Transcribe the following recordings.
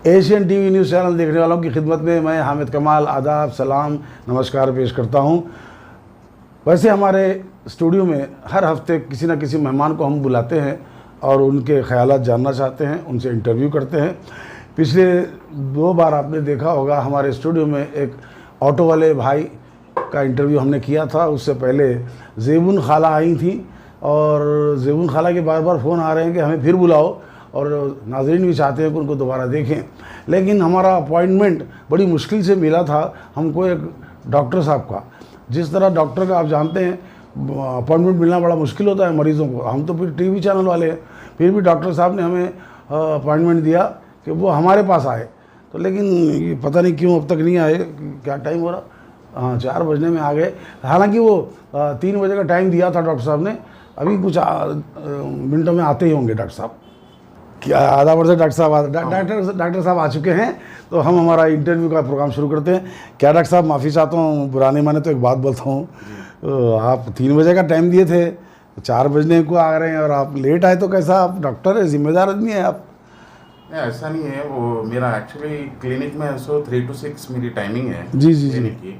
Asian TV news channel देखने वालों की खिदमत में मैं हामिद कमाल आदाब सलाम नमस्कार पेश करता हूं। वैसे हमारे स्टूडियो में हर हफ्ते किसी न किसी मेहमान को हम बुलाते हैं और उनके ख़यालात जानना चाहते हैं, उनसे इंटरव्यू करते हैं। पिछले 2 बार आपने देखा होगा हमारे स्टूडियो में एक ऑटो वाले भाई का इंटरव्यू हमने किया था। उससे पहले ज़ेबुन खाला आई थी और ज़ेबुन खाला के बार बार फ़ोन आ रहे हैं कि हमें फिर बुलाओ, और नाज़रीन भी चाहते हैं कि उनको दोबारा देखें। लेकिन हमारा अपॉइंटमेंट बड़ी मुश्किल से मिला था हमको एक डॉक्टर साहब का। जिस तरह डॉक्टर का आप जानते हैं अपॉइंटमेंट मिलना बड़ा मुश्किल होता है मरीज़ों को। हम तो फिर टीवी चैनल वाले हैं, फिर भी डॉक्टर साहब ने हमें अपॉइंटमेंट दिया कि वो हमारे पास आए। तो लेकिन ये पता नहीं क्यों अब तक नहीं आए। क्या टाइम हो रहा? हाँ, 4 बजने में आ गए। हालांकि वो 3 बजे का टाइम दिया था डॉक्टर साहब ने। अभी कुछ मिनटों में आते ही होंगे डॉक्टर साहब। क्या आधा वर्ष डॉक्टर साहब आ चुके हैं। तो हम हमारा इंटरव्यू का प्रोग्राम शुरू करते हैं। क्या डॉक्टर साहब, माफ़ी चाहता हूँ, बुरा नहीं माने तो एक बात बोलता हूँ। आप 3 बजे का टाइम दिए थे, 4 बजने को आ रहे हैं और आप लेट आए, तो कैसा? आप डॉक्टर है, जिम्मेदार आदमी है आप। नहीं, ऐसा नहीं है। वो मेरा एक्चुअली क्लिनिक में 3 to 6 मेरी टाइमिंग है जी जी जी। की।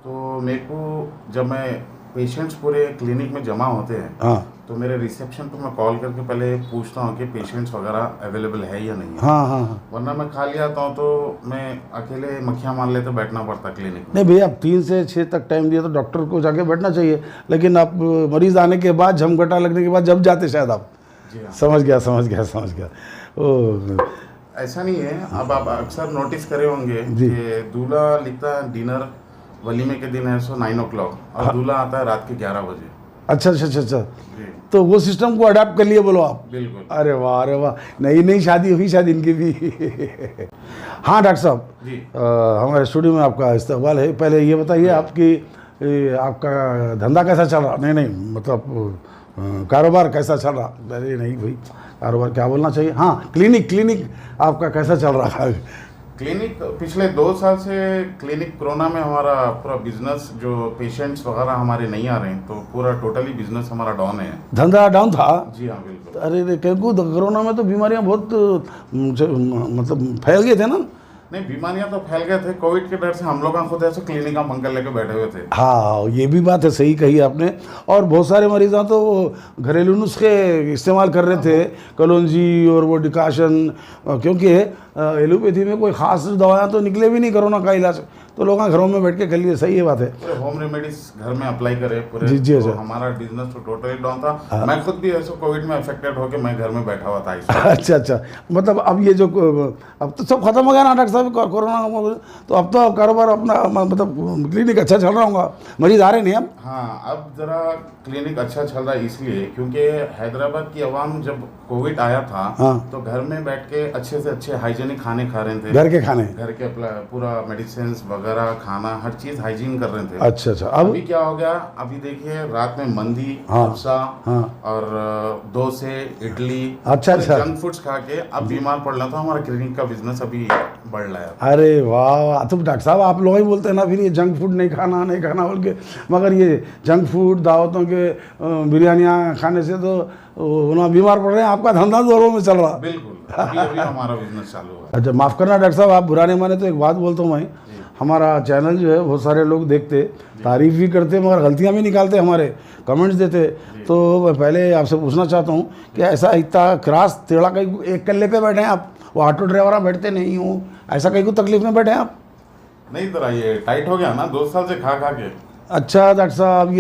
तो मेरे को जब मैं पेशेंट्स पूरे क्लिनिक में जमा होते हैं, हाँ, तो मेरे रिसेप्शन पर मैं कॉल करके पहले पूछता हूँ कि पेशेंट्स वगैरह अवेलेबल है या नहीं है। हाँ हाँ हाँ। वरना मैं खाली आता हूँ तो मैं अकेले मक्खियाँ मार लेते बैठना पड़ता क्लिनिक में। नहीं भैया, आप 3 से 6 तक टाइम दिया तो डॉक्टर को जाके बैठना चाहिए। लेकिन आप मरीज़ आने के बाद, झमघटा लगने के बाद जब जाते शायद आप। जी हाँ, समझ गया। ओ, ऐसा नहीं है। अब आप अक्सर नोटिस करे होंगे कि दूल्हा लिखता है डिनर वलीमे के दिन है 9 o'clock और दूल्हा आता है रात के 11 बजे। अच्छा। जी तो वो सिस्टम को अडाप्ट कर लिए बोलो आप। बिल्कुल। अरे वाह, नई शादी हुई शायद इनकी भी। हाँ डॉक्टर साहब जी, हमारे स्टूडियो में आपका इस्तकबाल है। पहले ये बताइए आपकी आपका धंधा कैसा चल रहा? नहीं मतलब कारोबार कैसा चल रहा? अरे नहीं भाई, कारोबार क्या बोलना चाहिए। हाँ, क्लिनिक आपका कैसा चल रहा है? क्लिनिक पिछले 2 साल से क्लिनिक कोरोना में हमारा पूरा बिजनेस, जो पेशेंट्स वगैरह हमारे नहीं आ रहे हैं, तो पूरा टोटली बिजनेस हमारा डाउन है। धंधा डाउन था? जी हाँ, बिल्कुल। अरे क्योंकि कोरोना में तो बीमारियां बहुत मतलब फैल गए थे ना। नहीं, बीमारियां तो फैल गए थे। कोविड के डर से हम लोग खुद ऐसे क्लिनिक का पंखा लेके बैठे हुए थे। हाँ, ये भी बात है, सही कही आपने। और बहुत सारे मरीज़ तो वो घरेलू नुस्खे इस्तेमाल कर रहे थे, कलौंजी और वो डिकाशन, क्योंकि एलोपैथी में कोई ख़ास दवाएं तो निकले भी नहीं कोरोना का इलाज, तो लोग घरों में बैठ के कर लिए। सही है बात है। पूरे होम रेमेडीज घर में अप्लाई करे पूरे। जी तो हमारा बिजनेस तो टोटली डाउन था। मैं खुद भी ऐसे कोविड में अफेक्टेड होकर मैं घर में बैठा हुआ था। अच्छा। मतलब अब ये जो अब तो सब खत्म हो गया ना डॉक्टर साहब, कोरोना, तो अब तो कारोबार अपना मतलब क्लिनिक अच्छा चल रहा होगा, मरीज आ रहे नहीं अब? हाँ, अब ज़रा क्लिनिक अच्छा चल रहा है इसलिए क्योंकि हैदराबाद की आवाम जब कोविड आया था, हाँ, तो घर में बैठ के अच्छे से अच्छे हाइजीनिक खाने खा रहे थे। घर के खाने, घर के पूरा मेडिसिन वगैरह खाना, हर चीज़ हाइजीन कर रहे थे। अच्छा। अब अभी क्या हो गया? अभी देखिए रात में मंदी, हाँ, हफ्सा हाँ, और डोसे, इडली, अच्छा। जंक फूड्स खा के अब बीमार पड़ रहा था। हमारा क्लिनिक का बिजनेस अभी बढ़ रहा है। अरे वाह, तो डॉक्टर साहब आप लोग ही बोलते हैं ना फिर ये जंक फूड नहीं खाना बोल के, मगर ये जंक फूड, दावतों के बिरयानियाँ खाने से तो ना बीमार पड़ रहे हैं। आपका धंधा जोरों में चल रहा। बिल्कुल, अभी हमारा बिजनेस चालू है। अच्छा, माफ़ करना डॉक्टर साहब, आप बुरा नहीं माने तो एक बात बोलता हूँ मैं। हमारा चैनल जो है बहुत सारे लोग देखते, तारीफ़ भी करते, मगर गलतियाँ भी निकालते, हमारे कमेंट्स देते। तो मैं पहले आपसे पूछना चाहता हूँ कि ऐसा इतना क्रास टेढ़ा कहीं एक कल्ले पे बैठे हैं आप? वो ऑटो ड्राइवर बैठते नहीं हूँ, ऐसा कहीं को तकलीफ में बैठे हैं आप? नहीं तरह ये टाइट हो गया ना 2 साल से खा के। अच्छा डॉक्टर साहब,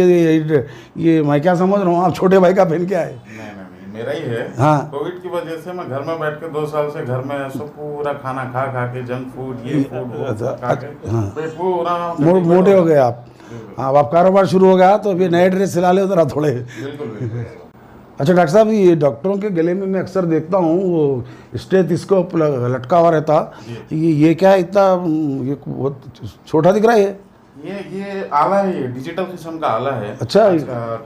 ये मैं क्या समझ रहा हूँ, आप छोटे भाई का पहन के आए? नहीं, मेरा ही है। हाँ, कोविड की वजह से मैं घर में बैठ के 2 साल से घर में सब पूरा खाना खा के, जंक फूड, ये फूड वो खा के पेट पूरा मोटे हो गए आप। हाँ, अब आप कारोबार शुरू हो गया तो फिर नए ड्रेस सिला ले उधर थोड़े। बिल्कुल। अच्छा डॉक्टर साहब, ये डॉक्टरों के गले में मैं अक्सर देखता हूँ वो स्टेथोस्कोप लटका हुआ रहता, ये क्या है इतना, ये बहुत छोटा दिख रहा है? ये आला है, ये डिजिटल किस्म का आला है। अच्छा,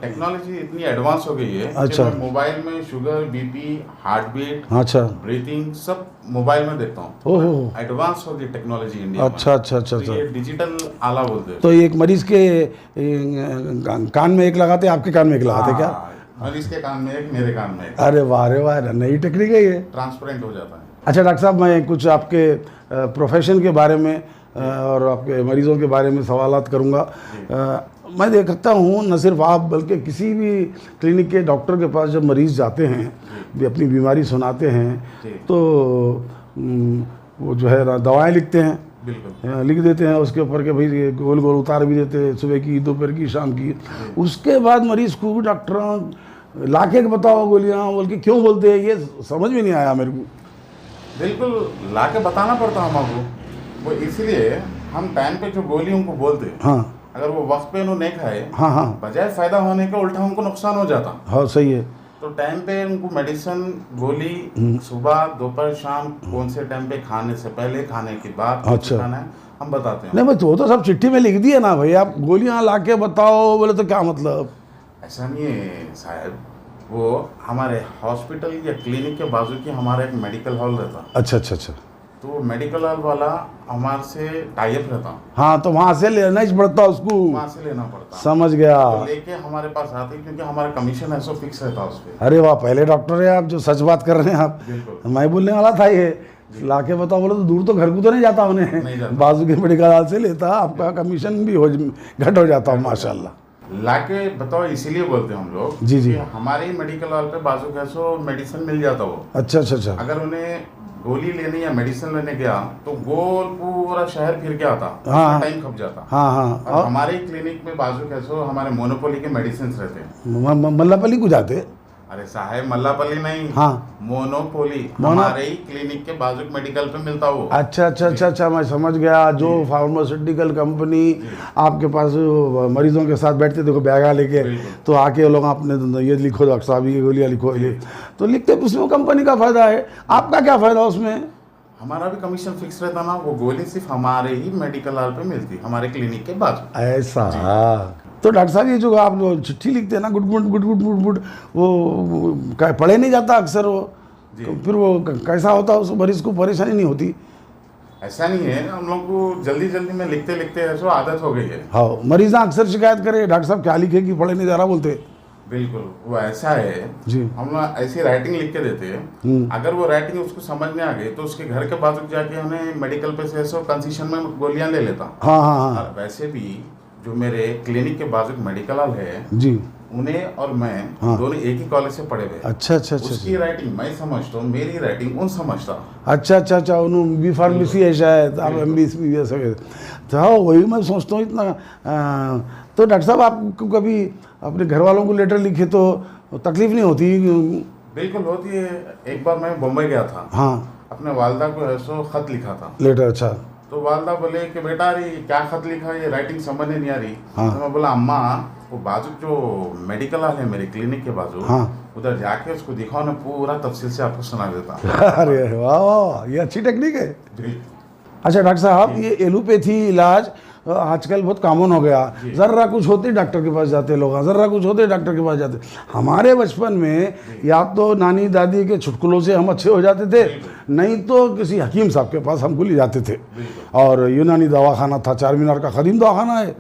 टेक्नोलॉजी इतनी एडवांस हो गई है। अच्छा, मैं मोबाइल में शुगर, बीपी, हार्ट बीट, अच्छा, ब्रीथिंग सब मोबाइल में देखता हूँ। ओहो, एडवांस हो गई टेक्नोलॉजी इंडिया में। अच्छा। तो ये डिजिटल आला बोलते हैं। तो एक मरीज के कान में एक लगाते, आपके कान में एक लगाते क्या? मरीज के कान में एक, मेरे कान में एक। अरे वाह, नई टेक्निक है ये। ट्रांसपेरेंट हो जाता है। अच्छा डॉक्टर साहब, मैं कुछ आपके प्रोफेशन के बारे में और आपके मरीज़ों के बारे में सवालात करूँगा। मैं देखता हूँ न सिर्फ आप बल्कि किसी भी क्लिनिक के डॉक्टर के पास जब मरीज़ जाते हैं, भी अपनी बीमारी सुनाते हैं, तो वो जो है दवाएं लिखते हैं, बिल्कुल लिख देते हैं उसके ऊपर के भाई गोल गोल उतार भी देते हैं, सुबह की, दोपहर की, शाम की। उसके बाद मरीज़ को डॉक्टर लाके बताओ गोलियाँ बोल के क्यों बोलते हैं, ये समझ में नहीं आया मेरे को। बिल्कुल ला के बताना पड़ता है हमको, वो इसलिए हम टाइम पे जो गोली उनको बोलते हैं, हाँ अगर वो वक्त पे उन्होंने नहीं खाए, हाँ हाँ बजाय फायदा होने का उल्टा उनको नुकसान हो जाता। हाँ सही है। तो टाइम पे उनको मेडिसिन गोली सुबह दोपहर शाम कौन से टाइम पे, खाने से पहले खाने के बाद अच्छा। खाना है हम बताते हैं। नहीं भाई, वो तो सब चिट्ठी में लिख दिए ना भाई, आप गोलियाँ ला के बताओ बोले तो क्या मतलब। ऐसा नहीं है साहब, वो हमारे हॉस्पिटल या क्लिनिक के बाजू की हमारा एक मेडिकल हॉल रहता। अच्छा अच्छा अच्छा। तो मेडिकल हॉल वाला हमारे से टाई अप रहता, हाँ तो वहाँ से लेना ही पड़ता उसको, वहाँ से लेना पड़ता। समझ गया। तो लेके हमारे पास आते क्योंकि हमारा कमीशन ऐसा फिक्स रहता उस पर। अरे वाह, पहले डॉक्टर है आप जो सच बात कर रहे हैं आप। बिल्कुल मैं बोलने वाला था ये, ला के बताओ बोले तो दूर तो घर को तो नहीं जाता नहीं उन्हें, जाता। बाजू के मेडिकल हॉल से लेता, आपका कमीशन भी घट हो जाता है माशाल्लाह। लाके बताओ इसीलिए बोलते हैं हम लोग जी जी। कि हमारे ही मेडिकल हॉल पे बाजू कैसो मेडिसिन मिल जाता वो। अच्छा अच्छा अच्छा। अगर उन्हें गोली लेने या मेडिसिन लेने गया तो गोल पूरा शहर फिर के आता, हाँ, टाइम खप जाता। हाँ हाँ। और हमारे क्लिनिक में बाजू कैसो हमारे मोनोपोली के मेडिसिन रहते हैं। मल्लापल्ली को जाते। अरे साहब मल्लापल्ली नहीं, हाँ मोनोपोली हमारे ही क्लिनिक के बाजू मेडिकल पे मिलता वो। अच्छा अच्छा अच्छा अच्छा, मैं समझ गया। जो फार्मास्यूटिकल कंपनी आपके पास मरीजों के साथ बैठते देखो बैगा लेके, तो आके लोग आपने ये लिखो डॉक्टर साहब ये गोलियाँ लिखो, ये तो लिखते, उसमें कंपनी का फायदा है, आपका क्या फायदा उसमें। हमारा भी कमीशन फिक्स रहता ना, वो गोली सिर्फ हमारे ही मेडिकल हॉल पे मिलती, हमारे क्लिनिक के बाजू। ऐसा। तो डॉक्टर साहब ये जो आप चिट्ठी लिखते हैं ना, good good good good good good, वो पढ़े नहीं जाता अक्सर वो, तो फिर वो कैसा होता है, उस मरीज को परेशानी नहीं होती। ऐसा नहीं है, हम लोग को जल्दी जल्दी में लिखते लिखते ऐसा आदत हो गई है। हाँ, मरीज अक्सर शिकायत करे डॉक्टर साहब क्या लिखे कि पढ़े नहीं जा रहा बोलते। बिल्कुल वो ऐसा है जी। हम लोग ऐसी राइटिंग लिख के देते हैं, अगर वो राइटिंग उसको समझ में आ गई तो उसके घर के बाजू जाके हमें मेडिकल पे से ऐसा कंसेशन में गोलियां ले लेता। हाँ हाँ हाँ। और वैसे भी जो मेरे क्लिनिक के बाजू मेडिकल हॉल है जी, उन्हें और मैं दोनों एक ही कॉलेज से पढ़े हुए। अच्छा अच्छा अच्छा। उसकी राइटिंग मैं समझता हूँ, मेरी राइटिंग उन समझता। अच्छा अच्छा अच्छा, उन्होंने बी फार्मेसी है शायद, आप MB ऐसा। तो हाँ वही मैं सोचता हूँ इतना। तो डॉक्टर साहब आपको कभी अपने घर वालों को लेटर लिखे तो तकलीफ नहीं होती। बिल्कुल होती है। एक बार मैं बम्बई गया था, हाँ, अपने वालदा को ऐसो खत लिखा था लेटर। अच्छा, तो वालदा बोले कि बेटा अरे क्या खत लिखा, ये राइटिंग समझ नहीं आ रही। हाँ। तो मैं बोला अम्मा वो बाजू जो मेडिकल हॉल है मेरे क्लिनिक के बाजू, हाँ। उधर जाके उसको दिखाओ ना, पूरा तफसील से आपको सुना देता। अरे वाह वाह, ये अच्छी टेक्निक है। बिल्कुल। अच्छा डॉक्टर साहब, ये एलोपैथी इलाज आजकल बहुत कॉमन हो गया, ज़र्रा कुछ होते डॉक्टर के पास जाते लोग, ज़र्रा कुछ होते डॉक्टर के पास जाते। हमारे बचपन में या तो नानी दादी के चुटकुलों से हम अच्छे हो जाते थे, नहीं तो किसी हकीम साहब के पास हमको ले जाते थे। और यूनानी दवाखाना था, चार मीनार का कदीम दवाखाना है,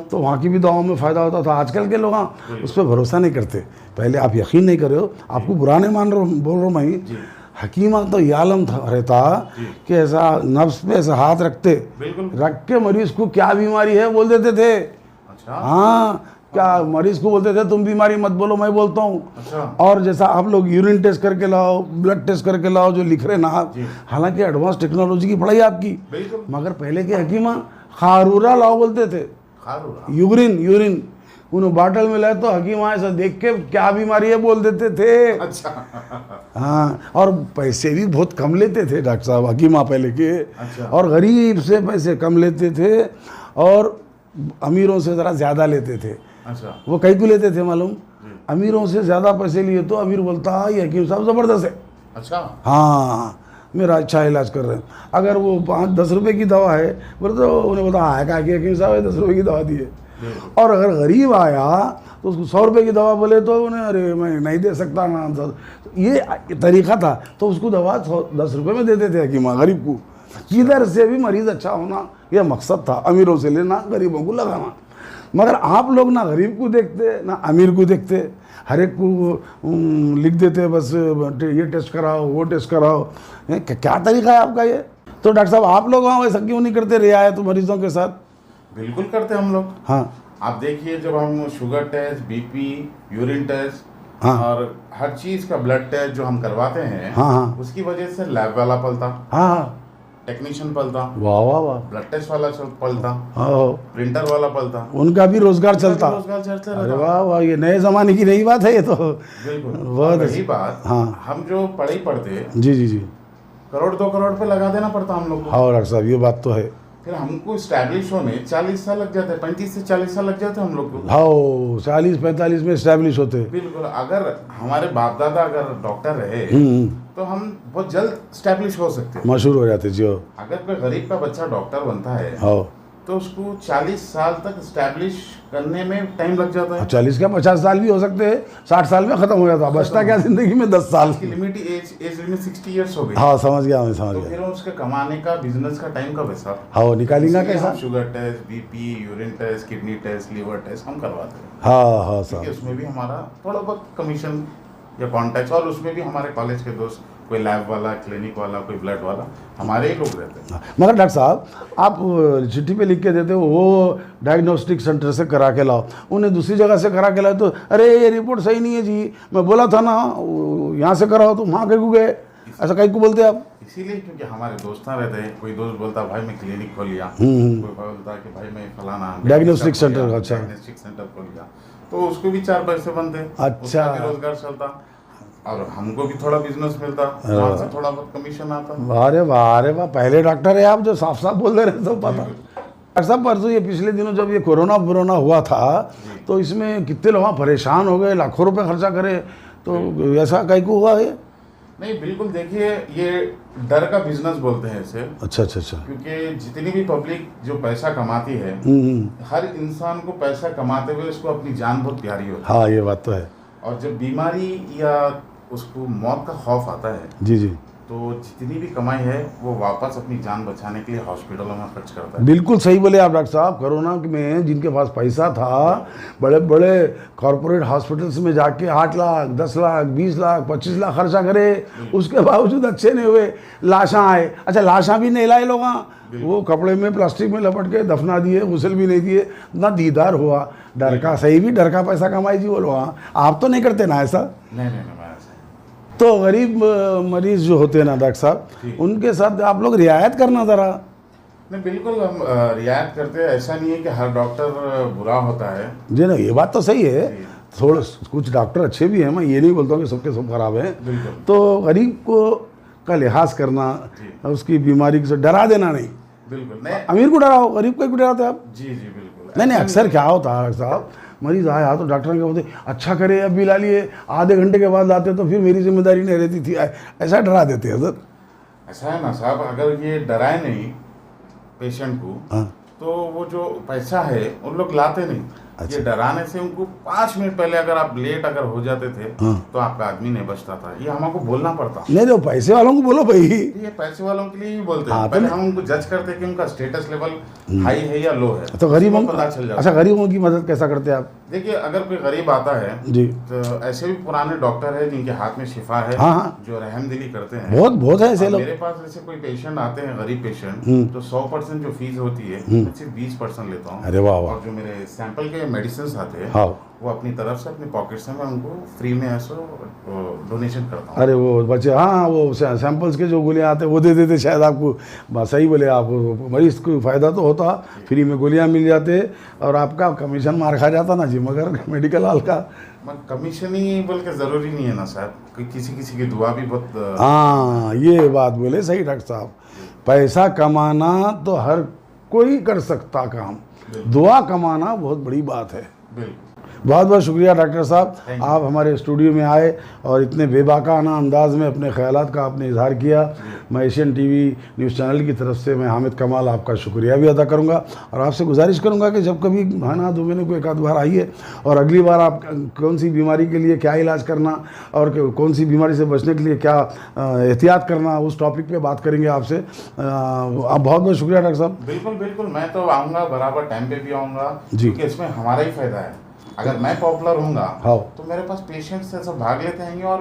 तो वहाँ की भी दवाओं में फ़ायदा होता था। आजकल के लोग उस पर भरोसा नहीं करते। पहले आप यकीन नहीं कर रहे हो, आपको बुरा नहीं मान रहा बोल रहा हूँ मैं, हकीमा तो ये आलम रहता कि ऐसा नफ्स पे ऐसा हाथ रखते, रख के मरीज को क्या बीमारी है बोल देते थे। अच्छा। हाँ, क्या मरीज को बोलते थे तुम बीमारी मत बोलो मैं बोलता हूँ। अच्छा। और जैसा आप लोग यूरिन टेस्ट करके लाओ, ब्लड टेस्ट करके लाओ, जो लिख रहे ना आप, हालांकि एडवांस टेक्नोलॉजी की पढ़ाई आपकी, मगर पहले के हकीमा खारूरा लाओ बोलते थे, यूरिन उन्हें बाटल में लाए तो हकीम ऐसा देख के क्या बीमारी है बोल देते थे। अच्छा। हाँ, और पैसे भी बहुत कम लेते थे डॉक्टर साहब हकीमा पहले के। अच्छा। और गरीब से पैसे कम लेते थे और अमीरों से ज़रा ज़्यादा लेते थे। अच्छा। वो कई को लेते थे मालूम, अमीरों से ज़्यादा पैसे लिए तो अमीर बोलता ये हकीम साहब ज़बरदस्त है। अच्छा। हाँ, मेरा अच्छा इलाज कर रहे हैं। अगर वो 5-10 रुपये की दवा है बोले तो उन्हें बोलता हाँ क्या कि हकीम साहब 10 रुपये की दवा दी है। और अगर गरीब आया तो उसको 100 रुपये की दवा बोले तो उन्हें अरे मैं नहीं दे सकता ना, ये तरीका था। तो उसको दवा 10 रुपये में देते थे हकीमा गरीब को। किधर से भी मरीज़ अच्छा होना यह मकसद था, अमीरों से लेना गरीबों को लगाना। मगर आप लोग ना गरीब को देखते ना अमीर को देखते, हर एक को लिख देते बस ये टेस्ट कराओ वो टेस्ट कराओ। क्या तरीका है आपका ये? तो डॉक्टर साहब आप लोग वहाँ वैसा क्यों नहीं करते रियायत मरीजों के साथ? बिल्कुल करते हम लोग। हाँ आप देखिए, जब हम sugar test, BP, urine test, हाँ और हर चीज का ब्लड टेस्ट जो हम करवाते हैं, हाँ हाँ उसकी वजह से लैब वाला पलता, हाँ हाँ, टेक्नीशियन पलता, वाह वाह वाह, ब्लड टेस्ट वाला पलता, हाँ, प्रिंटर वाला पलता, उनका भी रोजगार चलता। रोजगार चलता अरे रहता। वाह वाह, ये नए जमाने की नई बात है ये तो। बिल्कुल। बहुत और अच्छी रही बात, हाँ। हम जो पढ़े पढ़ते जी जी जी, करोड़ 2 करोड़ पे लगा देना पड़ता हम लोग को। हाँ डॉक्टर साहब ये बात तो है। फिर हमको स्टैब्लिश होने 40 साल लग जाते हैं, 35 से 40 साल लग जाते हैं हम लोग को। हाँ 40-45 में स्टैब्लिश होते। बिल्कुल। अगर हमारे बाप दादा अगर डॉक्टर रहे तो हम बहुत जल्द स्टैब्लिश हो सकते हैं, मशहूर हो जाते जी। हो अगर कोई गरीब का बच्चा डॉक्टर बनता है हाँ, तो उसको 40 साल तक स्टैब्लिश करने में टाइम लग जाता है। 40 क्या 50 साल भी हो सकते हैं, 60 साल में खत्म हो जाता, बचता क्या जिंदगी में 10 साल की लिमिट एज लिमिट 60 इयर्स हो गई। हाँ समझ गया मैं, समझ तो गया। फिर उसके कमाने का, बिजनेस का टाइम कब है सर? हाँ वो निकालेंगे इसलिए कैसा? हम sugar test, BP, urine test, kidney test, liver test हम करवाते हैं, हाँ हाँ क्योंकि साहब। उसमें भी हमारा थोड़ा बहुत कमीशन या कॉन्टैक्ट, और उसमें भी हमारे कॉलेज के दोस्त, कोई लैब वाला, क्लिनिक वाला, कोई ब्लड वाला, हमारे ही लोग रहते हैं। मगर डॉक्टर साहब आप चिट्ठी पे लिख के देते हो वो डायग्नोस्टिक सेंटर से करा के लाओ, उन्हें दूसरी जगह से करा के लाओ तो अरे ये रिपोर्ट सही नहीं है जी, मैं बोला था ना यहाँ से कराओ, तो वहाँ कहीं को गए, ऐसा कहीं को बोलते आप? इसीलिए क्योंकि हमारे दोस्त रहते हैं, कोई दोस्त बोलता भाई मैं क्लिनिक खोल लिया, कोई बोलता कि भाई मैं फलाना डायग्नोस्टिक सेंटर, अच्छा डायग्नोस्टिक सेंटर खोल लिया, तो उसको भी 4 पैसे बनते, अच्छा, उसका भी रोजगार चलता और हमको भी थोड़ा बिजनेस मिलता, वहाँ से थोड़ा बहुत कमीशन आता। अरे वाह, अरे वाह, पहले डॉक्टर है आप जो साफ साफ बोल दे रहे सब पता। डॉक्टर साहब परसों ये पिछले दिनों जब ये कोरोना हुआ था तो इसमें कितने लोग परेशान हो गए, लाखों रुपए खर्चा करे, तो ऐसा कहीं को हुआ है? नहीं बिल्कुल, देखिए ये डर का बिजनेस बोलते हैं इसे। अच्छा अच्छा अच्छा। क्योंकि जितनी भी पब्लिक जो पैसा कमाती है, हर इंसान को पैसा कमाते हुए उसको अपनी जान बहुत प्यारी होती है। हाँ ये बात तो है। और जब बीमारी या उसको मौत का खौफ आता है जी जी, तो जितनी भी कमाई है वो वापस अपनी जान बचाने के लिए हॉस्पिटलों में खर्च करता है। बिल्कुल सही बोले आप डॉक्टर साहब। कोरोना में जिनके पास पैसा था, बड़े बड़े कॉरपोरेट हॉस्पिटल्स में जाके 8 लाख, 10 लाख, 20 लाख, 25 लाख खर्चा करे, उसके बावजूद अच्छे नहीं हुए, लाशा आए। अच्छा लाशा भी नहीं लाए लोग, वो कपड़े में प्लास्टिक में लपट के दफना दिए, गुसल भी नहीं दिए, ना दीदार हुआ। डर का, सही भी डर का पैसा कमाई जी वो लोग। आप तो नहीं करते ना ऐसा? नहीं नहीं, मैं ऐसा तो गरीब मरीज जो होते हैं ना डॉक्टर साहब, उनके साथ आप लोग रियायत करना ज़रा। नहीं बिल्कुल हम रियायत करते हैं, ऐसा नहीं है कि हर डॉक्टर बुरा होता है जी ना, ये बात तो सही है। थोड़ा कुछ डॉक्टर अच्छे भी हैं, मैं ये नहीं बोलता हूँ कि सबके सब खराब हैं। तो गरीब को का लिहाज करना, उसकी बीमारी से डरा देना नहीं। बिल्कुल नहीं, अमीर को डराओ, गरीब को क्यों डराते आप? जी जी बिल्कुल। नहीं, अक्सर क्या होता है डॉक्टर साहब, मरीज आया तो डॉक्टर क्या बोलते अच्छा करे अब भी ला लिए, आधे घंटे के बाद लाते तो फिर मेरी जिम्मेदारी नहीं रहती थी, ऐसा डरा देते हैं सर। ऐसा है ना साहब, अगर ये डराए नहीं पेशेंट को, हाँ। तो वो जो पैसा है उन लोग लाते नहीं। अच्छा। ये डराने से उनको 5 मिनट पहले अगर आप लेट अगर हो जाते थे तो आपका आदमी नहीं बचता था, ये हमको बोलना पड़ता। नहीं तो पैसे वालों को बोलो भाई, ये पैसे वालों के लिए ही बोलते हैं। पहले हम उनको जज करते कि उनका स्टेटस लेवल हाई है या लो है, तो गरीबों उसको पता चल जाता। अच्छा, गरीबों की मदद कैसा करते हैं आप? देखिए अगर कोई गरीब आता है जी, तो ऐसे भी पुराने डॉक्टर है जिनके हाथ में शिफा है, हाँ। जो रहमदिली करते हैं। बहुत है ऐसे लोग। मेरे पास ऐसे कोई पेशेंट आते हैं गरीब पेशेंट, तो 100% जो फीस होती है मैं सिर्फ 20% लेता हूँ। अरे वाह वाह। और जो मेरे सैंपल के मेडिसिन आते हैं, हाँ, वो अपनी तरफ से अपनी पॉकेट से मैं उनको फ्री में ऐसा डोनेशन करता हूँ। अरे वो बच्चे, हाँ वो सैंपल्स के जो गोलियां आते हैं वो दे देते शायद आपको। सही बोले आप, मरीज को फ़ायदा तो होता, फ्री में गोलियां मिल जाते और आपका कमीशन मार खा जाता ना जी, मगर मेडिकल हॉल का कमीशन ही बल्कि ज़रूरी नहीं है ना साहब, किसी किसी की दुआ भी बहुत। हाँ ये बात बोले सही डॉक्टर साहब, पैसा कमाना तो हर कोई कर सकता काम, दुआ कमाना बहुत बड़ी बात है। बिल्कुल। बहुत बहुत शुक्रिया डॉक्टर साहब, आप हमारे स्टूडियो में आए और इतने बेबाकाना अंदाज में अपने ख्यालात का आपने इजहार किया। मैं एशियन टीवी न्यूज़ चैनल की तरफ से मैं हामिद कमाल आपका शुक्रिया भी अदा करूंगा और आपसे गुजारिश करूंगा कि जब कभी है ना 2 महीने को एक आध बार आइए और अगली बार आप कौन सी बीमारी के लिए क्या इलाज करना और कौन सी बीमारी से बचने के लिए क्या एहतियात करना, उस टॉपिक पे बात करेंगे आपसे। आप बहुत बहुत शुक्रिया डॉक्टर साहब। बिल्कुल बिल्कुल, मैं तो आऊँगा, बराबर टाइम पे भी आऊँगा, जी। क्योंकि इसमें हमारा ही फायदा है। अगर मैं पॉपुलर होऊंगा हाँ तो मेरे पास पेशेंट्स से सब भाग लेते हैं और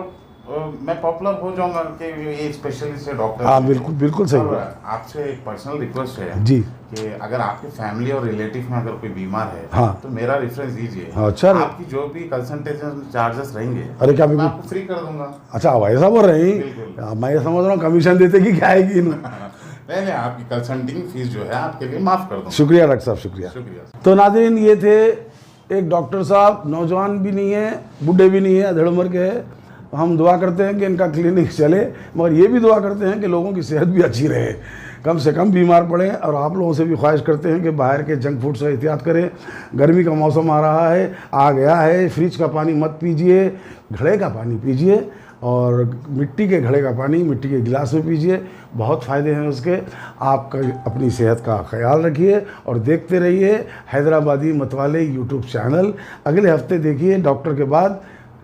मैं पॉपुलर हो जाऊंगा कि ये स्पेशलिस्ट है डॉक्टर। हाँ बिल्कुल बिल्कुल सही। आपसे एक पर्सनल रिक्वेस्ट है जी कि अगर आपकी फैमिली और रिलेटिव में अगर कोई बीमार है हाँ तो मेरा रेफरेंस दीजिए। अच्छा, आपकी जो भी कंसल्टेशन चार्जेस रहेंगे अरे क्या मैं आपको फ्री कर दूंगा। अच्छा ऐसा बोल रहे बिल्कुल। हैं, मैं ये समझ रहा हूँ कमीशन देते कि क्या आएगी। नहीं, आपकी कंसल्टिंग फीस जो है आपके लिए माफ कर दूंगा। शुक्रिया डॉक्टर साहब, शुक्रिया। तो नाज़रीन, ये थे एक डॉक्टर साहब, नौजवान भी नहीं है, बूढ़े भी नहीं है, अधेड़ उम्र के हैं। हम दुआ करते हैं कि इनका क्लिनिक चले, मगर ये भी दुआ करते हैं कि लोगों की सेहत भी अच्छी रहे, कम से कम बीमार पड़ें। और आप लोगों से भी ख्वाहिश करते हैं कि बाहर के जंक फूड से एहतियात करें। गर्मी का मौसम आ रहा है, आ गया है, फ्रिज का पानी मत पीजिए, घड़े का पानी पीजिए और मिट्टी के घड़े का पानी मिट्टी के गिलास में पीजिए, बहुत फ़ायदे हैं उसके। आप अपनी सेहत का ख्याल रखिए और देखते रहिए हैदराबादी मतवाले यूट्यूब चैनल। अगले हफ्ते देखिए डॉक्टर के बाद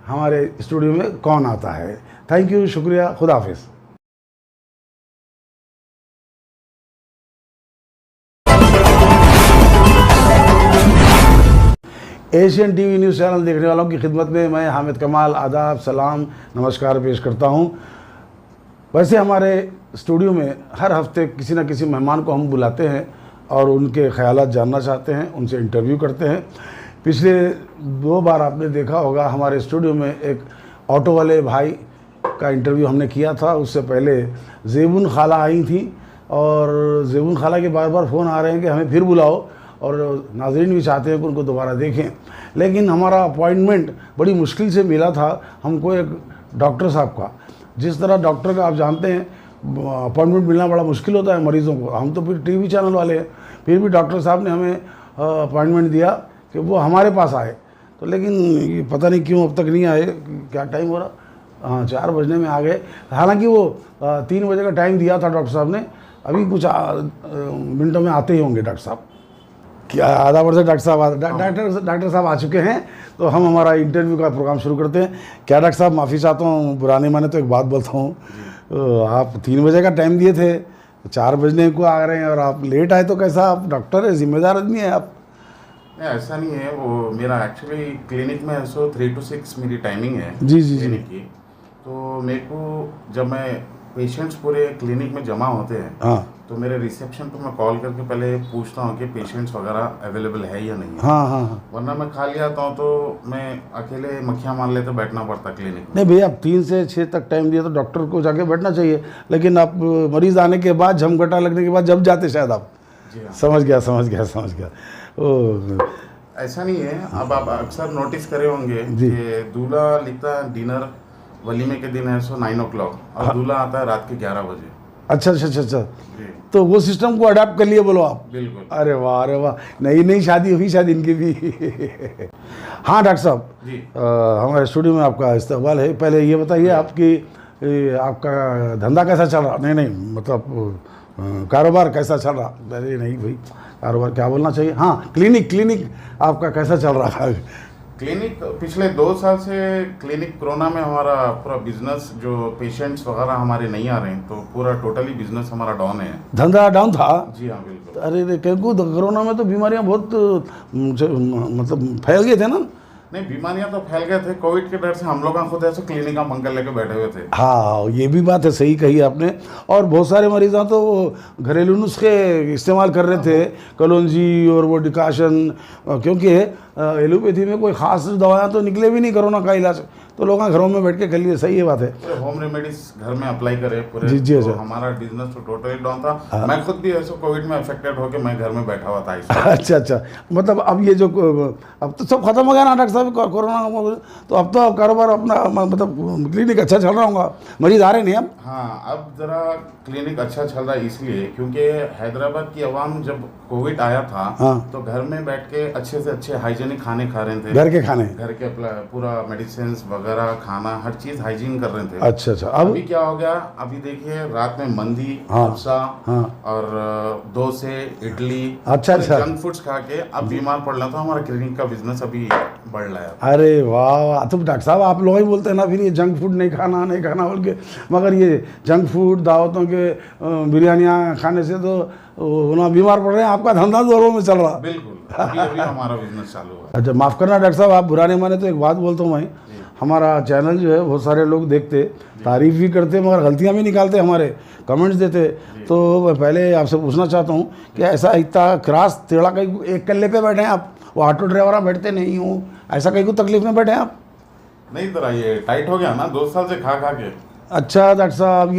हमारे स्टूडियो में कौन आता है। थैंक यू, शुक्रिया, खुदा हाफिज़। एशियन टीवी न्यूज़ चैनल देखने वालों की खिदमत में मैं हामिद कमाल आदाब, सलाम, नमस्कार पेश करता हूं। वैसे हमारे स्टूडियो में हर हफ्ते किसी न किसी मेहमान को हम बुलाते हैं और उनके ख्यालात जानना चाहते हैं, उनसे इंटरव्यू करते हैं। पिछले 2 बार आपने देखा होगा हमारे स्टूडियो में एक ऑटो वाले भाई का इंटरव्यू हमने किया था। उससे पहले ज़ेबुन खाला आई थी और ज़ेबुन खाला के बार बार फ़ोन आ रहे हैं कि हमें फिर बुलाओ, और नाज़रीन भी चाहते हैं कि उनको दोबारा देखें। लेकिन हमारा अपॉइंटमेंट बड़ी मुश्किल से मिला था हमको एक डॉक्टर साहब का। जिस तरह डॉक्टर का आप जानते हैं अपॉइंटमेंट मिलना बड़ा मुश्किल होता है मरीज़ों को, हम तो फिर टीवी चैनल वाले हैं, फिर भी डॉक्टर साहब ने हमें अपॉइंटमेंट दिया कि वो हमारे पास आए। तो लेकिन ये पता नहीं क्यों अब तक नहीं आए, क्या टाइम हो रहा, हाँ 4 बजने में आ गए। हालांकि वो 3 बजे का टाइम दिया था डॉक्टर साहब ने, अभी कुछ मिनटों में आते ही होंगे डॉक्टर साहब। क्या आधा वर्ष डॉक्टर साहब आ चुके हैं, तो हम हमारा इंटरव्यू का प्रोग्राम शुरू करते हैं। क्या डॉक्टर साहब, माफ़ी चाहता हूँ, बुराने माने तो एक बात बोलता हूँ, आप 3 बजे का टाइम दिए थे, 4 बजने को आ रहे हैं और आप लेट आए, तो कैसा? आप डॉक्टर है, जिम्मेदार आदमी है आप। नहीं, ऐसा नहीं है, वो मेरा एक्चुअली क्लिनिक में ऐसा 3 to 6 मेरी टाइमिंग है जी जी जी। क्लिनिक की। तो मेरे को जब मैं पेशेंट्स पूरे क्लिनिक में जमा होते हैं हाँ तो मेरे रिसेप्शन पर मैं कॉल करके पहले पूछता हूँ कि पेशेंट्स वगैरह अवेलेबल है या नहीं है। हाँ हाँ हाँ। वरना मैं खाली आता हूँ तो मैं अकेले मक्खियाँ मार लेते बैठना पड़ता क्लिनिक में। नहीं भैया, आप 3 से 6 तक टाइम दिया तो डॉक्टर को जाके बैठना चाहिए, लेकिन आप मरीज़ आने के बाद, झमघटा लगने के बाद जब जाते शायद आप। जी हाँ, समझ गया। ओ ऐसा नहीं है। अब आप अक्सर नोटिस करे होंगे कि दूल्हा लिखता है डिनर वलीमे के दिन है 9 o'clock और दूल्हा आता है रात के 11 बजे। अच्छा, तो वो सिस्टम को अडाप्ट कर लिए बोलो आप। बिल्कुल। अरे वाह, नई शादी हुई शायद इनकी भी। हाँ डॉक्टर साहब जी, हमारे स्टूडियो में आपका इस्तकबाल है। पहले ये बताइए आपकी आपका धंधा कैसा चल रहा? नहीं मतलब कारोबार कैसा चल रहा? अरे नहीं भाई, कारोबार क्या बोलना चाहिए, हाँ क्लिनिक आपका कैसा चल रहा है? क्लिनिक पिछले 2 साल से क्लिनिक कोरोना में हमारा पूरा बिजनेस, जो पेशेंट्स वगैरह हमारे नहीं आ रहे हैं, तो पूरा टोटली बिजनेस हमारा डाउन है। धंधा डाउन था? जी हाँ बिल्कुल। अरे क्योंकि कोरोना में तो बीमारियां बहुत मतलब फैल गए थे ना। नहीं, बीमारियां तो फैल गए थे, कोविड के डर से हम लोग खुद ऐसे क्लिनिक का पंखा लेके बैठे हुए थे। हाँ ये भी बात है, सही कही आपने। और बहुत सारे मरीज़ तो घरेलू नुस्खे इस्तेमाल कर रहे थे, कलौंजी और वो डिकाशन, क्योंकि एलोपैथी में कोई ख़ास दवाएं तो निकले भी नहीं कोरोना का इलाज, तो लोग घरों में बैठ के कर लिए। सही है बात है, होम रेमेडीज घर में अप्लाई करे पूरे। जी तो हमारा बिजनेस तो टोटली डाउन था। हाँ। मैं खुद भी ऐसे कोविड में अफेक्टेड होकर मैं घर में बैठा हुआ था। अच्छा, मतलब अब ये जो अब तो सब खत्म हो गया ना डॉक्टर साहब कोरोना, तो अब तो कारोबार अपना मतलब क्लिनिक अच्छा चल रहा होगा, मरीज़ आ रहे नहीं अब? हाँ, अब ज़रा क्लिनिक अच्छा चल रहा है इसलिए क्योंकि हैदराबाद की आवाम जब कोविड आया था, हाँ। तो घर में बैठ के अच्छे से अच्छे हाइजीन हाइजीनिक खाने खा रहे थे, घर के खाने। घर के पूरा मेडिसिन वगैरह खाना हर चीज हाइजीन कर रहे थे। अच्छा अच्छा। अब अभी क्या हो गया, अभी देखिए रात में मंदी, हाँ, डोसा हाँ। और डोसे, इडली, अच्छा अच्छा। जंक फूड्स खा के अब बीमार पड़ रहा था। हमारा क्लिनिक का बिजनेस अभी बढ़ रहा है। अरे वाह वाह, तो डॉक्टर साहब आप लोग ही बोलते हैं ना फिर ये जंक फूड नहीं खाना बोल के, मगर ये जंक फूड दावतों के बिरयानियाँ खाने से तो ना बीमार पड़ रहे हैं, आपका धंधा जोरों में चल रहा। बिल्कुल, अभी हमारा बिजनेस चालू है। अच्छा माफ़ करना डॉक्टर साहब, आप बुरा नहीं माने तो एक बात बोलता हूँ मैं, हमारा चैनल जो है बहुत सारे लोग देखते, तारीफ़ भी करते मगर गलतियाँ भी निकालते, हमारे कमेंट्स देते। तो मैं पहले आपसे पूछना चाहता हूँ कि ऐसा इतना क्रॉस टेढ़ा कहीं एक कल्ले पे बैठे हैं आप, वो ऑटो ड्राइवर आप बैठते नहीं हूँ, ऐसा कहीं को तकलीफ में बैठे हैं आप? नहीं जरा ये टाइट हो गया ना 2 साल से खा के। अच्छा डॉक्टर साहब,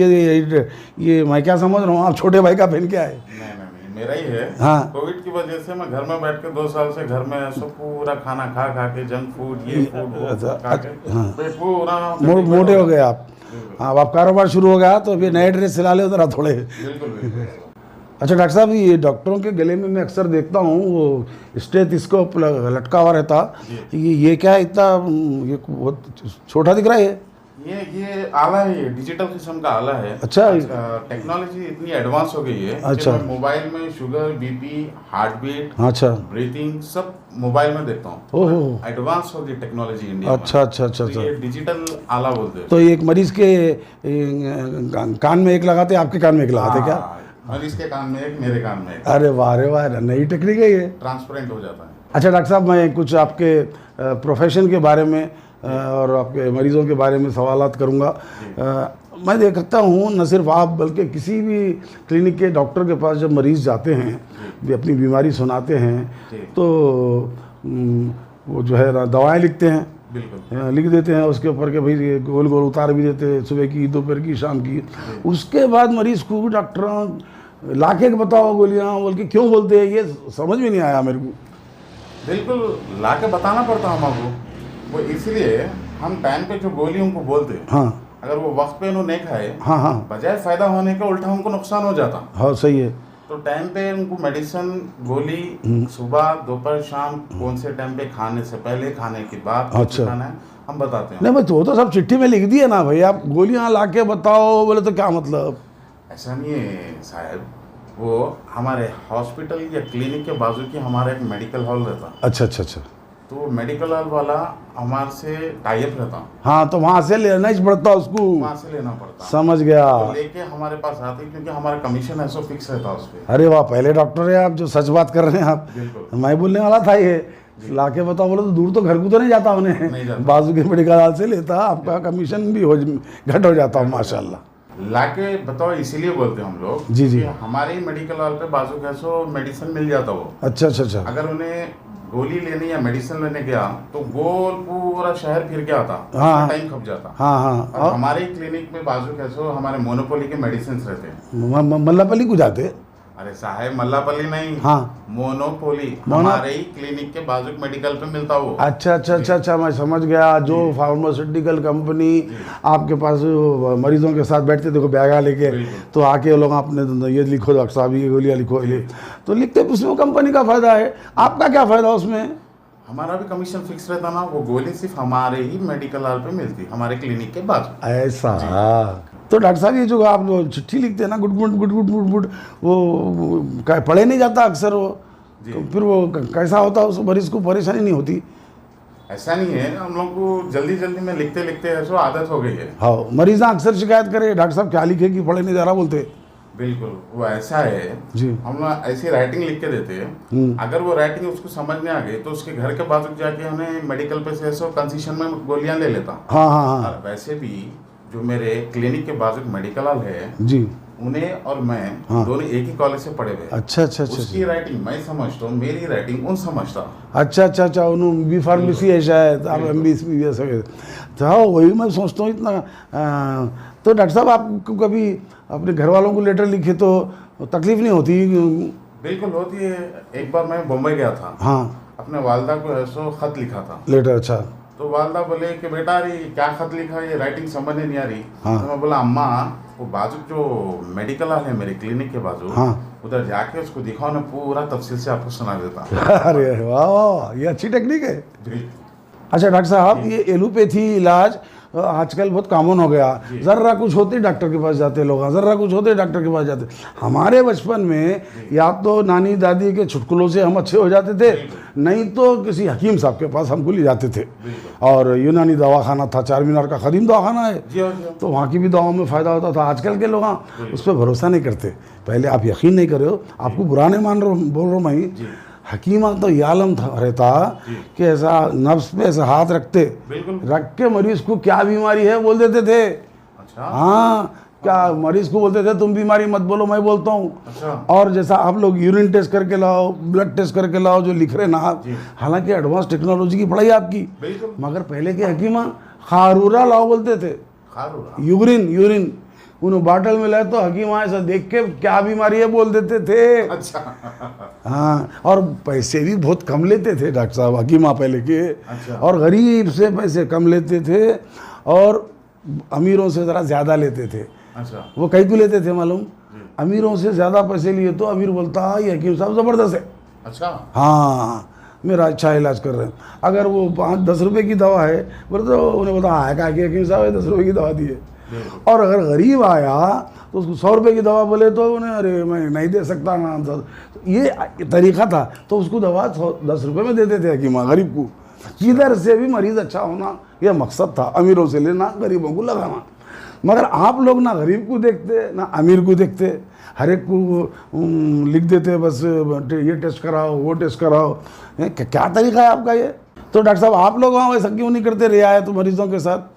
ये मैं क्या समझ रहा हूँ, आप छोटे भाई का पहन के आए? नहीं, मेरा ही है। हाँ। कोविड की वजह से मैं घर में बैठ के 2 साल से घर में सब पूरा खाना खा के, जंक फूड ये फूड वो खा के पेट पूरा मोटे हो गए आप। हाँ, अब कारोबार शुरू हो गया तो फिर नए ड्रेस सिला ले जरा थोड़े। बिल्कुल। अच्छा डॉक्टर साहब, ये डॉक्टरों के गले में मैं अक्सर देखता हूँ वो स्टेथोस्कोप लटका हुआ रहता, ये क्या इतना ये बहुत छोटा दिख रहा है? ये आला है, ये डिजिटल किस्म का आला है। अच्छा। टेक्नोलॉजी इतनी एडवांस हो गई है। अच्छा। मैं मोबाइल में शुगर, बीपी, हार्ट बीट, अच्छा, ब्रीथिंग सब मोबाइल में देखता हूँ। ओहो, एडवांस हो गई टेक्नोलॉजी इंडिया अच्छा में। अच्छा अच्छा तो अच्छा। ये डिजिटल आला बोलते हैं। तो एक मरीज के कान में एक लगाते, आपके कान में एक लगाते क्या? और इसके कान में एक, मेरे कान में एक। अरे वाह रे वाह, नई टेक्निक है ये। ट्रांसपेरेंट हो जाता है। अच्छा डॉक्टर साहब, मैं कुछ आपके प्रोफेशन के बारे में और आपके मरीज़ों के बारे में सवालात करूंगा। मैं देखता हूँ न सिर्फ आप बल्कि किसी भी क्लिनिक के डॉक्टर के पास जब मरीज़ जाते हैं, वे अपनी बीमारी सुनाते हैं तो वो जो है ना दवाएं लिखते हैं, बिल्कुल लिख देते हैं उसके ऊपर के भाई ये गोल गोल उतार भी देते हैं, सुबह की, दोपहर की, शाम की। उसके बाद मरीज़ को डॉक्टर लाके बताओ गोलियाँ बोल के क्यों बोलते हैं, ये समझ में नहीं आया मेरे को। बिल्कुल ला के बताना पड़ता है हमको। वो इसलिए हम टाइम पे जो गोली उनको बोलते हैं, हाँ, अगर वो वक्त पे उन्होंने नहीं खाए, हाँ हाँ बजाय फायदा होने का उल्टा उनको नुकसान हो जाता। हाँ सही है। तो टाइम पे उनको मेडिसिन गोली सुबह, दोपहर, शाम कौन से टाइम पे खाने से पहले, खाने के बाद अच्छा। खाना है हम बताते हैं। नहीं भाई, तो सब चिट्ठी में लिख दिए ना भाई, आप गोलियां ला के बताओ बोले तो क्या मतलब? ऐसा नहीं है साहब, वो हमारे हॉस्पिटल या क्लिनिक के बाजू की हमारा एक मेडिकल हॉल रहता। अच्छा अच्छा अच्छा। तो मेडिकल हॉल वाला हमारे से टाइप रहता, हाँ, तो वहाँ से लेना ही पड़ता उसको, वहाँ से लेना पड़ता। समझ गया। तो लेके हमारे पास आते क्योंकि हमारा कमीशन ऐसा फिक्स रहता उस पर। अरे वाह, पहले डॉक्टर है आप जो सच बात कर रहे हैं आप। बिल्कुल। मैं बोलने वाला था ये ला के बताओ बोले तो दूर तो घर को तो नहीं जाता नहीं उन्हें, जाता। बाजू के मेडिकल हॉल से लेता, आपका कमीशन भी घट हो जाता माशाल्लाह। लाके बताओ इसीलिए बोलते हैं हम लोग जी जी। कि हमारे मेडिकल हॉल पे बाजू कैसो मेडिसिन मिल जाता वो। अच्छा अच्छा अच्छा। अगर उन्हें गोली लेनी या मेडिसिन लेने गया तो गोल पूरा शहर फिर के आता, हाँ, टाइम खप जाता। हाँ हाँ। और हमारे क्लिनिक में बाजू कैसो हमारे मोनोपोली के मेडिसिन रहते हैं। मल्लापल्ली को जाते? अरे साहब मल्लापल्ली नहीं, हाँ, मोनोपोली हमारे ही क्लिनिक के बाजू मेडिकल पे मिलता वो। अच्छा अच्छा अच्छा अच्छा, मैं समझ गया। जो फार्मास्यूटिकल कंपनी आपके पास मरीजों के साथ बैठते देखो बैगा लेके, तो आके लोग आपने ये लिखो डॉक्टर साहब ये गोलियाँ लिखो, ये तो लिखते, उसमें कंपनी का फायदा है, आपका क्या फायदा उसमें? हमारा भी कमीशन फिक्स रहता ना, वो गोली सिर्फ हमारे ही मेडिकल हॉल पे मिलती, हमारे क्लिनिक के बाजू। ऐसा? तो डॉक्टर साहब ये जो आप जो चिट्ठी लिखते हैं ना, good good good good good good, वो पढ़े नहीं जाता अक्सर वो, तो फिर वो कैसा होता है, उस मरीज को परेशानी नहीं होती? ऐसा नहीं है, हम लोग को जल्दी जल्दी में लिखते लिखते ऐसा आदत हो गई है। हाँ, मरीज अक्सर शिकायत करे डॉक्टर साहब क्या लिखे कि पढ़े नहीं जा रहा बोलते। बिल्कुल, वो ऐसा है जी, हम लोग ऐसी राइटिंग लिख के देते हैं, अगर वो राइटिंग उसको समझ में आ गई तो उसके घर के बाजू जाके हमें मेडिकल पे से ऐसा कंसेशन में गोलियां ले लेता। हाँ हाँ हाँ। और वैसे भी जो मेरे क्लिनिक के बाजू मेडिकल हॉल है जी, उन्हें और मैं दोनों एक ही कॉलेज से पढ़े हुए। अच्छा अच्छा अच्छा। उसकी राइटिंग मैं समझता हूँ, मेरी राइटिंग उन समझता। अच्छा अच्छा अच्छा, उन्होंने बी फार्मेसी है शायद, आप MBBS। तो हाँ, वही मैं सोचता हूँ इतना। तो डॉक्टर साहब आपको कभी अपने घर वालों को लेटर लिखे तो तकलीफ नहीं होती? बिल्कुल होती है। एक बार मैं बम्बई गया था, हाँ, अपने वालदा को ऐसा खत लिखा था, लेटर। अच्छा, तो वालदा बोले कि बेटा अरे क्या खत लिखा, ये राइटिंग समझ नहीं आ रही। हाँ। तो मैं बोला अम्मा वो बाजू जो मेडिकल हॉल है मेरे क्लिनिक के बाजू, हाँ। उधर जाके उसको दिखाओ ना, पूरा तफसील से आपको सुना देता। अरे वाह वाह, ये अच्छी टेक्निक है। जी। अच्छा डॉक्टर साहब, ये एलोपैथी इलाज आजकल बहुत कॉमन हो गया। ज़र्रा कुछ होते डॉक्टर के पास जाते लोग, ज़र्रा कुछ होते डॉक्टर के पास जाते। हमारे बचपन में या तो नानी दादी के चुटकुलों से हम अच्छे हो जाते थे, नहीं तो किसी हकीम साहब के पास हमको ले जाते थे। और यूनानी दवाखाना था, चार मीनार का कदीम दवाखाना है, जी हाँ, जी हाँ। तो वहाँ की भी दवाओं में फ़ायदा होता था। आजकल के लोग उस पर भरोसा नहीं करते। पहले आप यकीन नहीं कर रहे हो, आपको बुरा नहीं मान रहा बोल रहा हूँ मैं, हकीमा तो ये आलम था रहता कि ऐसा नफ्स पे ऐसा हाथ रखते, बिल्कुल। रख के मरीज को क्या बीमारी है बोल देते थे। अच्छा। हाँ, क्या मरीज को बोलते थे तुम बीमारी मत बोलो, मैं बोलता हूँ। अच्छा। और जैसा आप लोग यूरिन टेस्ट करके लाओ, ब्लड टेस्ट करके लाओ, जो लिख रहे ना आप, हालांकि एडवांस टेक्नोलॉजी की पढ़ाई आपकी, बिल्कुल। मगर पहले के हकीमा खारूरा लाओ बोलते थे, खारूरा। यूरिन उन्होंने बाटल में लाए तो हकीम ऐसा देख के क्या बीमारी है बोल देते थे। अच्छा। हाँ, और पैसे भी बहुत कम लेते थे डॉक्टर साहब हकीमा पहले के। अच्छा। और गरीब से पैसे कम लेते थे और अमीरों से ज़रा ज़्यादा लेते थे। अच्छा। वो कई को लेते थे मालूम, अमीरों से ज़्यादा पैसे लिए तो अमीर बोलता ये हकीम साहब ज़बरदस्त है, अच्छा। हाँ मेरा अच्छा इलाज कर रहे हैं। अगर वो 5-10 रुपये की दवा है बोले तो उन्हें बोलता हाँ क्या हकीम साहब 10 रुपये की दवा दी है। और अगर गरीब आया तो उसको 100 रुपये की दवा बोले तो उन्हें अरे मैं नहीं दे सकता ना, ये तरीका था। तो उसको दवा 10 रुपये में देते थे हकीमा गरीब को। किधर से भी मरीज़ अच्छा होना यह मकसद था, अमीरों से लेना गरीबों को लगाना। मगर आप लोग ना गरीब को देखते ना अमीर को देखते, हर एक को लिख देते बस ये टेस्ट कराओ वो टेस्ट कराओ। क्या तरीका है आपका ये? तो डॉक्टर साहब आप लोग वहाँ वैसा क्यों नहीं करते रियायत मरीजों के साथ?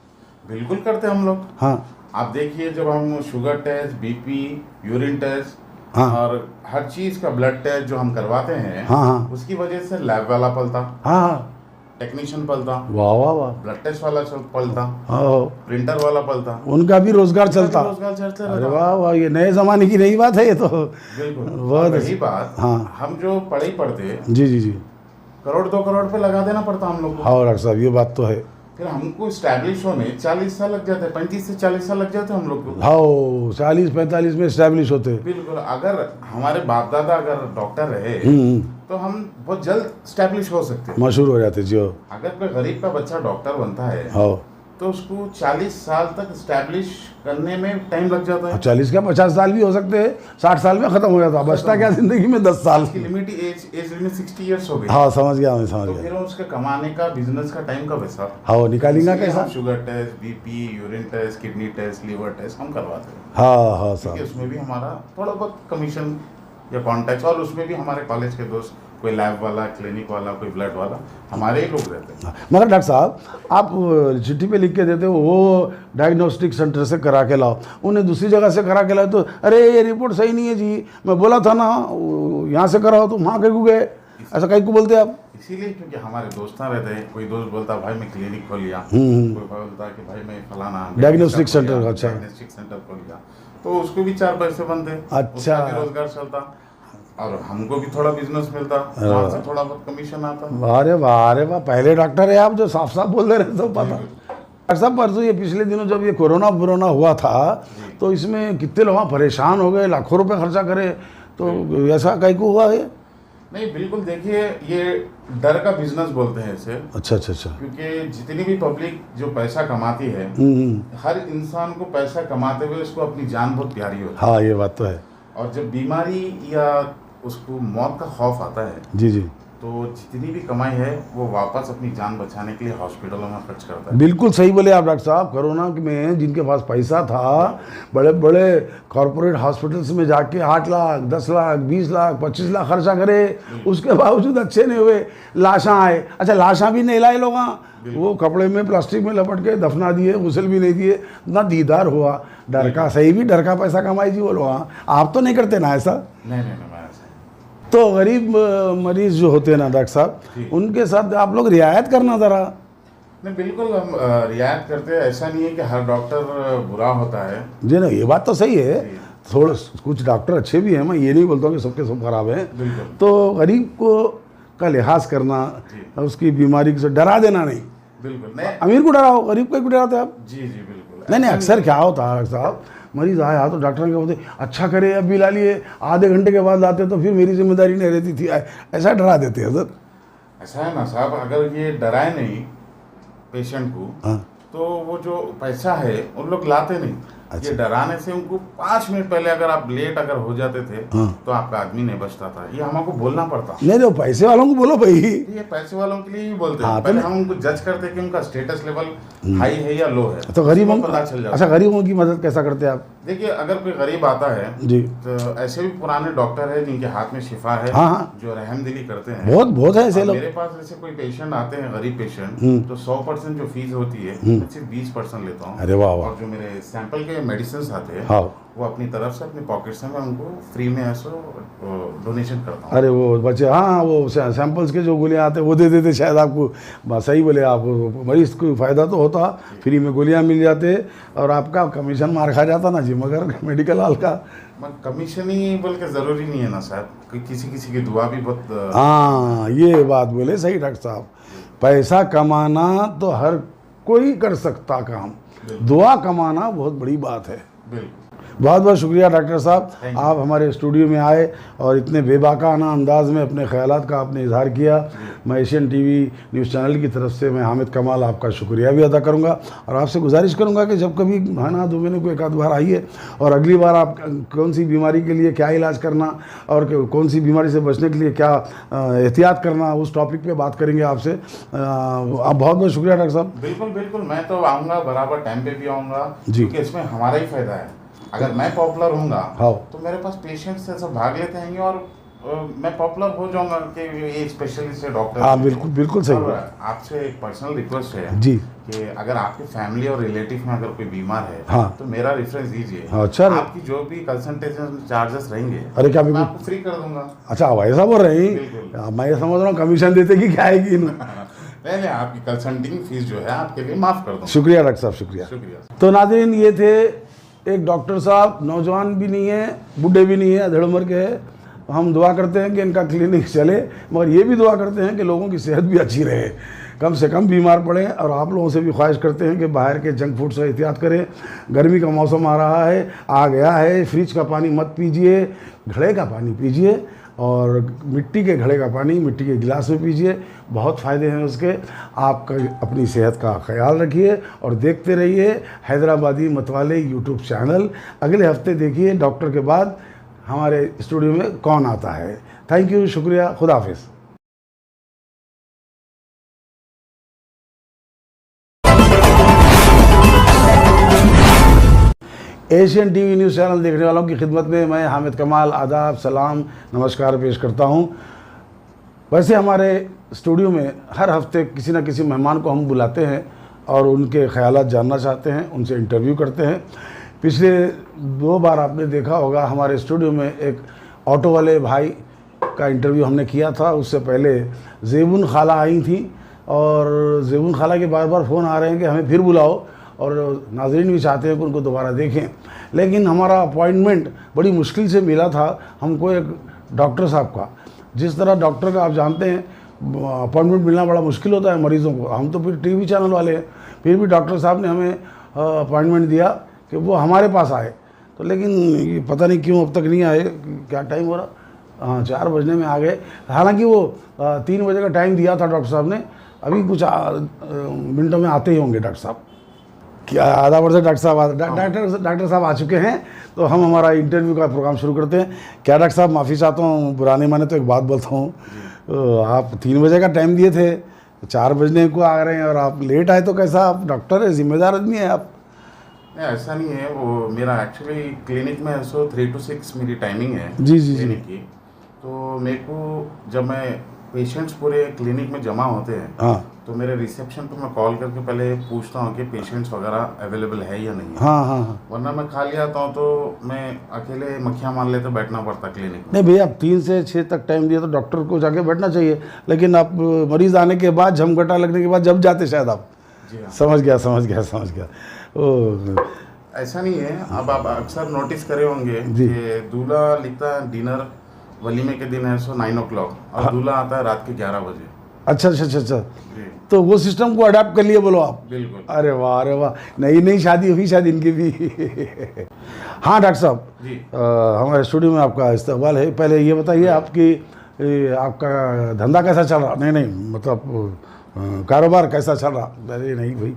बिल्कुल करते हम लोग। हाँ। आप देखिए जब हम sugar test, BP, urine test, हाँ। और हर चीज का ब्लड टेस्ट जो हम करवाते हैं, हाँ, हाँ। उसकी वजह से लैब वाला पलता, हाँ, टेक्नीशियन पलता, वाह वाह वाह, ब्लड टेस्ट वाला पलता, हाँ, प्रिंटर वाला पलता, उनका भी रोजगार चलता। रोजगार चलता अरे रहता। वाह वाह, ये नए जमाने की नई बात है ये तो। बिल्कुल। बहुत और अच्छी रही बात, हाँ। हम जो पढ़ाई पढ़ते, जी जी जी, करोड़ 2 करोड़ पे लगा देना पड़ता हम लोग को। हाँ डॉक्टर साहब ये बात तो है। फिर हमको स्टैब्लिश होने 40 साल लग जाते, 35 से 40 साल लग जाते हम लोग को। हाँ 40-45 में इस्टेब्लिश होते। बिल्कुल। अगर हमारे बाप दादा अगर डॉक्टर रहे तो हम बहुत जल्द स्टैब्लिश हो सकते हैं, मशहूर हो जाते जी। अगर कोई गरीब का बच्चा डॉक्टर बनता है हाँ, तो उसको 40 साल तक स्टैब्लिश करने में टाइम लग जाता है। 40 का 50 साल भी हो सकते हैं, 60 साल में ख़त्म हो जाता, बचता क्या जिंदगी में 10 साल की लिमिट एज लिमिट 60 इयर्स हो गई। हाँ समझ गया, मैं समझ तो गया। फिर उसके कमाने का, बिजनेस का टाइम कब है साहब? हाँ वो निकालेंगे इसलिए कैसा? हम sugar test, BP, urine test, kidney test, liver test हम करवाते हैं, हाँ हाँ क्योंकि साहब। उसमें भी हमारा थोड़ा बहुत कमीशन या कॉन्टैक्ट, और उसमें भी हमारे कॉलेज के दोस्त, कोई लैब वाला, क्लिनिक वाला, कोई ब्लड वाला, हमारे ही लोग रहते हैं। मगर डॉक्टर साहब आप चिट्ठी पे लिख के देते हो वो डायग्नोस्टिक सेंटर से करा के लाओ, उन्हें दूसरी जगह से करा के लाओ तो अरे ये रिपोर्ट सही नहीं है जी, मैं बोला था ना यहाँ से कराओ, तो वहाँ कहीं को गए, ऐसा कहीं को बोलते आप? इसीलिए क्योंकि हमारे दोस्त ना रहते हैं, कोई दोस्त बोलता भाई मैं क्लिनिक खोल लिया, कोई बोलता कि भाई मैं फलाना डायग्नोस्टिक सेंटर का, अच्छा डायग्नोस्टिक सेंटर खोल लिया, तो उसको भी 4 पैसे बनते, अच्छा। उसका भी रोजगार चलता और हमको भी थोड़ा बिजनेस मिलता, वहाँ से थोड़ा बहुत कमीशन आता। अरे वाह, अरे वाह, पहले डॉक्टर है आप जो साफ साफ बोल दे रहे, सब पता। डॉक्टर साहब परसों ये पिछले दिनों जब ये कोरोना हुआ था तो इसमें कितने लोग परेशान हो गए, लाखों रुपए खर्चा करे, तो ऐसा कहीं को हुआ है? नहीं बिल्कुल, देखिए ये डर का बिजनेस बोलते हैं इसे। अच्छा अच्छा अच्छा। क्योंकि जितनी भी पब्लिक जो पैसा कमाती है, हर इंसान को पैसा कमाते हुए उसको अपनी जान बहुत प्यारी होती है। हाँ ये बात तो है। और जब बीमारी या उसको मौत का खौफ आता है, जी जी, तो जितनी भी कमाई है वो वापस अपनी जान बचाने के लिए हॉस्पिटलों में खर्च करता है। बिल्कुल सही बोले आप डॉक्टर साहब। कोरोना में जिनके पास पैसा था, बड़े बड़े कॉरपोरेट हॉस्पिटल्स में जाके 8 लाख, 10 लाख, 20 लाख, 25 लाख खर्चा करे, उसके बावजूद अच्छे नहीं हुए, लाशां आए। अच्छा लाशां भी नहीं लाए लोग, वो कपड़े में प्लास्टिक में लपट के दफना दिए, गुसल भी नहीं दिए, ना दीदार हुआ। डर का, सही भी डर का पैसा कमाई जी वो लोग। आप तो नहीं करते ना ऐसा? नहीं नहीं नहीं, मैं ऐसा तो गरीब मरीज जो होते हैं ना डॉक्टर साहब, उनके साथ आप लोग रियायत करना ज़रा। नहीं बिल्कुल हम रियायत करते हैं, ऐसा नहीं है कि हर डॉक्टर बुरा होता है जी ना, ये बात तो सही है। थोड़ा कुछ डॉक्टर अच्छे भी हैं, मैं ये नहीं बोलता हूँ कि सबके सब खराब हैं। बिल्कुल। तो गरीब को का लिहाज करना, उसकी बीमारी से डरा देना नहीं, बिल्कुल नहीं, अमीर को डराओ, गरीब को क्यों डराते आप? जी जी बिल्कुल। नहीं, अक्सर क्या होता है साहब, मरीज आया तो डॉक्टर के बोलते अच्छा करे अब भी ला लिए, आधे घंटे के बाद लाते तो फिर मेरी जिम्मेदारी नहीं रहती थी, ऐसा डरा देते हैं सर। ऐसा है ना साहब, अगर ये डराए नहीं पेशेंट को, हाँ। तो वो जो पैसा है उन लोग लाते नहीं। अच्छा। ये डराने से उनको 5 मिनट पहले अगर आप लेट अगर हो जाते थे, हाँ। तो आपका आदमी नहीं बचता था। ये हमको बोलना पड़ता। नहीं तो पैसे वालों को बोलो भाई। ये पैसे वालों के लिए ही बोलते हैं। हाँ, तो पहले हम उनको जज करते कि उनका स्टेटस लेवल हाई है या लो है, तो गरीबों पता चल जाता। अच्छा, गरीबों की मदद कैसा करते हैं आप? देखिए, अगर कोई गरीब आता है जी, तो ऐसे भी पुराने डॉक्टर है जिनके हाथ में शिफा है, हाँ, हाँ। जो रहमदिली करते हैं। बहुत बहुत है ऐसे अब लोग। मेरे पास ऐसे कोई पेशेंट आते हैं, गरीब पेशेंट, तो 100% जो फीस होती है मैं सिर्फ 20% लेता हूँ। अरे वाह वाह। और जो मेरे सैंपल के मेडिसिन आते हैं, हाँ, वो अपनी तरफ से अपनी पॉकेट से मैं उनको फ्री में ऐसा डोनेशन करता हूँ। अरे वो बच्चे, हाँ, वो सैंपल्स के जो गोलियाँ आते हैं वो दे देते शायद आपको। बस सही बोले आप, मरीज को फ़ायदा तो होता, फ्री में गोलियाँ मिल जाते और आपका कमीशन मार खा जाता ना जी, मगर मेडिकल हॉल का। कमीशन ही बोल के ज़रूरी नहीं है ना साहब, किसी किसी की दुआ भी बहुत। हाँ, ये बात बोले सही डॉक्टर साहब, पैसा कमाना तो हर कोई कर सकता काम, दुआ कमाना बहुत बड़ी बात है। बिल्कुल। बहुत बहुत शुक्रिया डॉक्टर साहब, आप हमारे स्टूडियो में आए और इतने बेबाकाना अंदाज में अपने ख्यालात का आपने इजहार किया। मैं एशियन टीवी न्यूज़ चैनल की तरफ से मैं हामिद कमाल आपका शुक्रिया भी अदा करूंगा और आपसे गुजारिश करूंगा कि जब कभी है ना 2 महीने को एक आध बार आइए और अगली बार आप कौन सी बीमारी के लिए क्या इलाज करना और कौन सी बीमारी से बचने के लिए क्या एहतियात करना, उस टॉपिक पर बात करेंगे आपसे। आप बहुत बहुत शुक्रिया डॉक्टर साहब। बिल्कुल बिल्कुल, मैं तो आऊँगा, बराबर टाइम पे भी आऊँगा, जी। क्योंकि इसमें हमारा ही फायदा है। अगर मैं पॉपुलर होऊंगा हाँ, तो मेरे पास पेशेंट्स से सब भाग लेते हैं और मैं पॉपुलर हो जाऊंगा कि ये स्पेशलिस्ट है डॉक्टर। हाँ, बिल्कुल बिल्कुल सही। आपसे एक पर्सनल रिक्वेस्ट है जी, कि अगर आपके फैमिली और रिलेटिव में अगर कोई बीमार है, हाँ, तो मेरा रेफरेंस दीजिए। अच्छा, आपकी जो भी कंसल्टेशन चार्जेस रहेंगे, अरे क्या मैं आपको फ्री कर दूंगा। अच्छा, वैसा बोल रहे हैं? बिल्कुल। मैं ये समझ रहा हूँ कमीशन देते कि क्या है कि नहीं, आपकी कंसल्टिंग फीस जो है आपके लिए माफ कर दूंगा। शुक्रिया डॉक्टर साहब, शुक्रिया। तो नाज़रीन, ये थे एक डॉक्टर साहब, नौजवान भी नहीं है, बूढ़े भी नहीं है, अधेड़ उम्र के है। हम दुआ करते हैं कि इनका क्लिनिक चले, मगर ये भी दुआ करते हैं कि लोगों की सेहत भी अच्छी रहे, कम से कम बीमार पड़े। और आप लोगों से भी ख्वाहिश करते हैं कि बाहर के जंक फूड से एहतियात करें। गर्मी का मौसम आ रहा है, आ गया है, फ्रिज का पानी मत पीजिए, घड़े का पानी पीजिए और मिट्टी के घड़े का पानी मिट्टी के गिलास में पीजिए, बहुत फ़ायदे हैं उसके। आप अपनी सेहत का ख्याल रखिए और देखते रहिए हैदराबादी मतवाले यूट्यूब चैनल। अगले हफ्ते देखिए डॉक्टर के बाद हमारे स्टूडियो में कौन आता है। थैंक यू, शुक्रिया, खुदा हाफिज़। एशियन टीवी न्यूज़ चैनल देखने वालों की खिदमत में मैं हामिद कमाल आदाब, सलाम, नमस्कार पेश करता हूं। वैसे हमारे स्टूडियो में हर हफ्ते किसी न किसी मेहमान को हम बुलाते हैं और उनके ख्यालात जानना चाहते हैं, उनसे इंटरव्यू करते हैं। पिछले 2 बार आपने देखा होगा हमारे स्टूडियो में एक ऑटो वाले भाई का इंटरव्यू हमने किया था। उससे पहले ज़ेबुन खाला आई थी और ज़ेबुन खाला के बार बार फ़ोन आ रहे हैं कि हमें फिर बुलाओ और नाज़रीन भी चाहते हैं कि उनको दोबारा देखें। लेकिन हमारा अपॉइंटमेंट बड़ी मुश्किल से मिला था हमको एक डॉक्टर साहब का। जिस तरह डॉक्टर का आप जानते हैं अपॉइंटमेंट मिलना बड़ा मुश्किल होता है मरीज़ों को, हम तो फिर टीवी चैनल वाले हैं, फिर भी डॉक्टर साहब ने हमें अपॉइंटमेंट दिया कि वो हमारे पास आए। तो लेकिन ये पता नहीं क्यों अब तक नहीं आए, क्या टाइम हो रहा, हाँ 4 बजने में आ गए। हालांकि वो 3 बजे का टाइम दिया था डॉक्टर साहब ने, अभी कुछ मिनटों में आते ही होंगे डॉक्टर साहब। क्या आधा वर्ष डॉक्टर साहब आ चुके हैं, तो हम हमारा इंटरव्यू का प्रोग्राम शुरू करते हैं। क्या डॉक्टर साहब, माफ़ी चाहता हूँ, बुरा नहीं माने तो एक बात बोलता हूँ, आप 3 बजे का टाइम दिए थे, 4 बजने को आ रहे हैं और आप लेट आए, तो कैसा? आप डॉक्टर है, जिम्मेदार आदमी है आप। नहीं, ऐसा नहीं है, वो मेरा एक्चुअली क्लिनिक में 3 to 6 मेरी टाइमिंग है जी जी क्लिनिक की। तो मेरे को जब मैं पेशेंट्स पूरे क्लिनिक में जमा होते हैं, हाँ, तो मेरे रिसेप्शन पे मैं कॉल करके पहले पूछता हूँ कि पेशेंट्स वगैरह अवेलेबल है या नहीं है। हाँ हाँ हाँ, वरना मैं खाली आता हूँ तो मैं अकेले मक्खियाँ मार लेते बैठना पड़ता क्लिनिक में। नहीं भैया, आप 3 से 6 तक टाइम दिया तो डॉक्टर को जाके बैठना चाहिए, लेकिन आप मरीज़ आने के बाद, झमघटा लगने के बाद जब जाते शायद आप। जी हाँ, समझ गया। ओ, ऐसा नहीं है। अब आप अक्सर नोटिस करे होंगे कि दूल्हा लिखता है डिनर वलीमे के दिन है 9 o'clock और दूल्हा आता है रात के 11 बजे। अच्छा अच्छा अच्छा अच्छा, जी तो वो सिस्टम को अडाप्ट कर लिए बोलो आप। बिल्कुल। अरे वाह, नई नई शादी हुई शायद इनकी भी। हाँ डॉक्टर साहब, जी हमारे स्टूडियो में आपका इस्तकबाल है। पहले ये बताइए आपकी आपका धंधा कैसा चल रहा? नहीं मतलब कारोबार कैसा चल रहा? अरे नहीं भाई,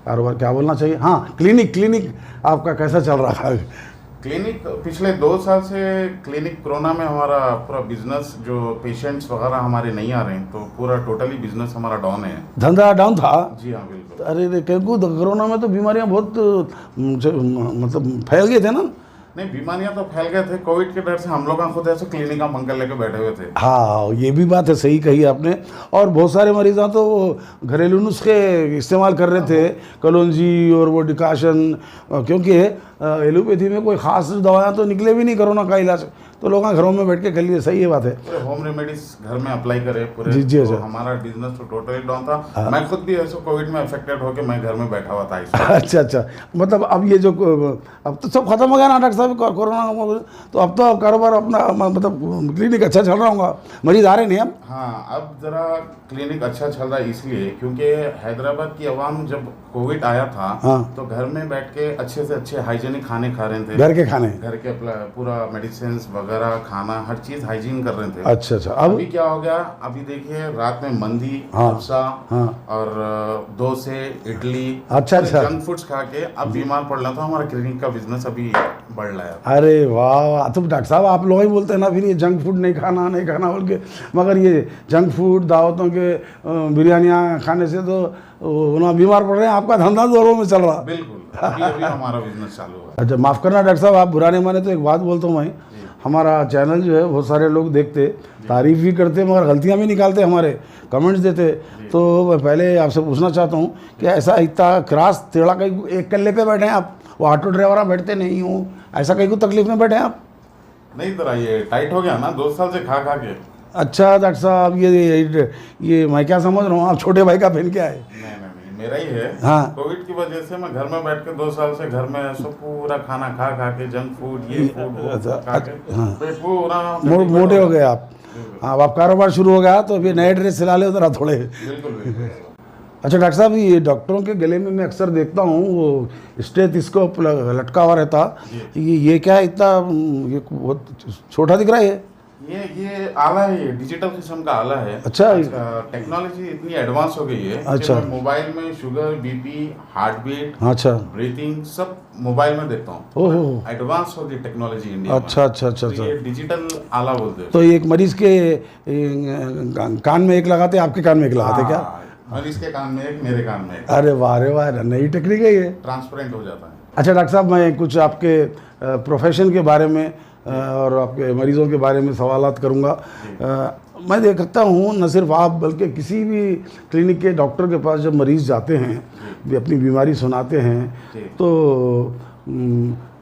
कारोबार क्या बोलना चाहिए, हाँ क्लिनिक आपका कैसा चल रहा है? क्लिनिक पिछले 2 साल से क्लिनिक कोरोना में हमारा पूरा बिजनेस, जो पेशेंट्स वगैरह हमारे नहीं आ रहे हैं, तो पूरा टोटली बिजनेस हमारा डाउन है। धंधा डाउन था? जी हाँ बिल्कुल। अरे क्योंकि कोरोना में तो बीमारियां बहुत मतलब फैल गए थे ना। नहीं, बीमारियां तो फैल गए थे, कोविड के डर से हम लोग खुद ऐसे क्लिनिक का पंखा लेके बैठे हुए थे। हाँ ये भी बात है, सही कही आपने। और बहुत सारे मरीज़ तो घरेलू नुस्खे इस्तेमाल कर रहे थे, कलौंजी और वो डिकाशन, क्योंकि एलोपैथी में कोई ख़ास दवाएं तो निकले भी नहीं कोरोना का इलाज, तो लोग घरों में बैठ के कर लिए। सही है बात है। पूरे होम रेमेडीज घर में अप्लाई करे पूरे। जी तो अच्छा। हमारा बिजनेस तो टोटली डाउन था। मैं खुद भी ऐसे कोविड में अफेक्टेड होकर मैं घर में बैठा हुआ था अच्छा, मतलब अब ये जो अब तो सब खत्म हो गया ना डॉक्टर साहब, कोरोना, तो अब तो कारोबार अपना मतलब क्लिनिक अच्छा चल रहा होगा, मरीज आ रहे नहीं अब? हाँ, अब जरा क्लिनिक अच्छा चल रहा है इसलिए क्योंकि हैदराबाद की आवाम जब कोविड आया था, हाँ। तो घर में बैठ के अच्छे से अच्छे हाइजीनिक खाने खा रहे थे। घर के खाने, घर के पूरा मेडिसिन वगैरह खाना हर चीज हाइजीन कर रहे थे। अच्छा। अभी क्या हो गया, अभी देखिए रात में मंदी, डोसा, हाँ। और डोसे, इडली, अच्छा। जंक फूड्स खा के अब बीमार पड़ रहा था। हमारा क्लिनिक का बिजनेस अभी बढ़ रहा है। अरे वाह, तो डॉक्टर साहब आप लोग ही बोलते हैं ना फिर ये जंक फूड नहीं खाना बोल के, मगर ये जंक फूड, दावतों के बिरयानियाँ खाने से तो ना बीमार पड़ रहे हैं, आपका धंधा जोरों में चल रहा। बिल्कुल, अभी हमारा बिजनेस चालू है। अच्छा माफ़ करना डॉक्टर साहब, आप बुरा नहीं माने तो एक बात बोलता हूँ मैं, हमारा चैनल जो है बहुत सारे लोग देखते, तारीफ़ भी करते, मगर गलतियाँ भी निकालते, हमारे कमेंट्स देते। तो मैं पहले आपसे पूछना चाहता हूँ कि ऐसा इतना क्रास टेढ़ा कहीं एक कल्ले पे बैठे हैं आप, वो ऑटो ड्राइवर बैठते नहीं हूँ, ऐसा कहीं को तकलीफ में बैठे हैं आप? नहीं तरह ये टाइट हो गया ना 2 साल से खा के। अच्छा डॉक्टर साहब, ये मैं क्या समझ रहा हूँ, आप छोटे भाई का बहन क्या है? नहीं, मेरा ही है। हाँ। कोविड की वजह से मैं घर में बैठ के 2 साल से घर में सब पूरा खाना खा के, जंक फूड, ये फूड वो खा के पेट पूरा मोटे हो गए आप। हाँ, आप कारोबार शुरू हो गया तो अभी नए ड्रेस सिला ले उधर थोड़े। बिल्कुल। अच्छा डॉक्टर साहब, ये डॉक्टरों के गले में मैं अक्सर देखता हूँ वो स्टेथोस्कोप लटका हुआ रहता, ये क्या है इतना, ये बहुत छोटा दिख रहा है ये आला है, ये डिजिटल किस्म का आला है। अच्छा। टेक्नोलॉजी इतनी एडवांस हो गई है। अच्छा। मैं मोबाइल में शुगर, बीपी, हार्ट बीट, अच्छा, ब्रीथिंग सब मोबाइल में देखता हूँ। ओहो, एडवांस हो गई टेक्नोलॉजी इंडिया में। अच्छा। तो ये डिजिटल आला बोलते हैं। तो एक मरीज के कान में एक लगाते, आपके कान में एक लगाते क्या? मरीज के कान में एक, मेरे कान में एक। अरे वाह, नई टेक्निक है ये। ट्रांसपेरेंट हो जाता है। अच्छा डॉक्टर साहब, मैं कुछ आपके प्रोफेशन के बारे में और आपके मरीज़ों के बारे में सवालात करूँगा। मैं देखता हूँ न सिर्फ आप बल्कि किसी भी क्लिनिक के डॉक्टर के पास जब मरीज़ जाते हैं, भी अपनी बीमारी सुनाते हैं, तो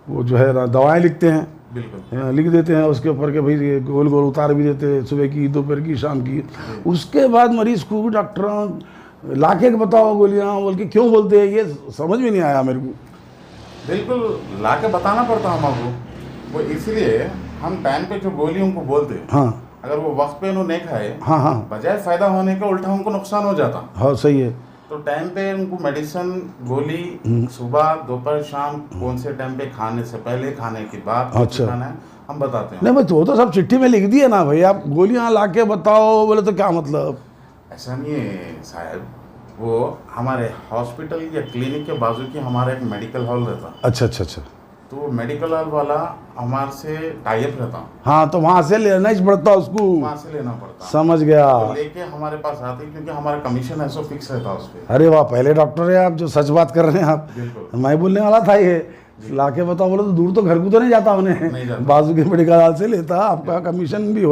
वो जो है ना दवाएं लिखते हैं, बिल्कुल लिख देते हैं उसके ऊपर के भाई ये गोल उतार भी देते हैं, सुबह की, दोपहर की, शाम की। उसके बाद मरीज़ को डॉक्टर ला के बताओ गोलियाँ बोल के क्यों बोलते हैं, ये समझ में नहीं आया मेरे को। बिल्कुल ला के बताना पड़ता हमको, वो इसलिए हम टाइम पे जो गोली उनको बोलते हैं, हाँ, अगर वो वक्त पे उन्होंने नहीं खाए, हाँ, बजाय फायदा होने का उल्टा उनको नुकसान हो जाता। हाँ सही है। तो टाइम पे उनको मेडिसिन, गोली सुबह, दोपहर, शाम, कौन से टाइम पे, खाने से पहले, खाने के बाद, अच्छा, खाना है हम बताते हैं। नहीं भाई, तो सब चिट्ठी में लिख दिए ना भाई, आप गोलियां ला के बताओ बोले तो क्या मतलब? ऐसा नहीं है साहब, वो हमारे हॉस्पिटल या क्लिनिक के बाजू की हमारा एक मेडिकल हॉल रहता। अच्छा। तो मेडिकल हॉल वाला हमारे से टाइप रहता। हाँ, तो वहाँ से लेना ही पड़ता उसको, वहाँ से लेना पड़ता। समझ गया। तो लेके हमारे पास आते क्योंकि हमारा कमीशन ऐसा फिक्स रहता उस पर। अरे वाह, पहले डॉक्टर है आप, जो सच बात कर रहे हैं आप। बिल्कुल, मैं बोलने वाला था ये ला के बताओ बोले तो दूर तो घर को तो नहीं जाता उन्हें, बाजू के मेडिकल हॉल से लेता, आपका कमीशन भी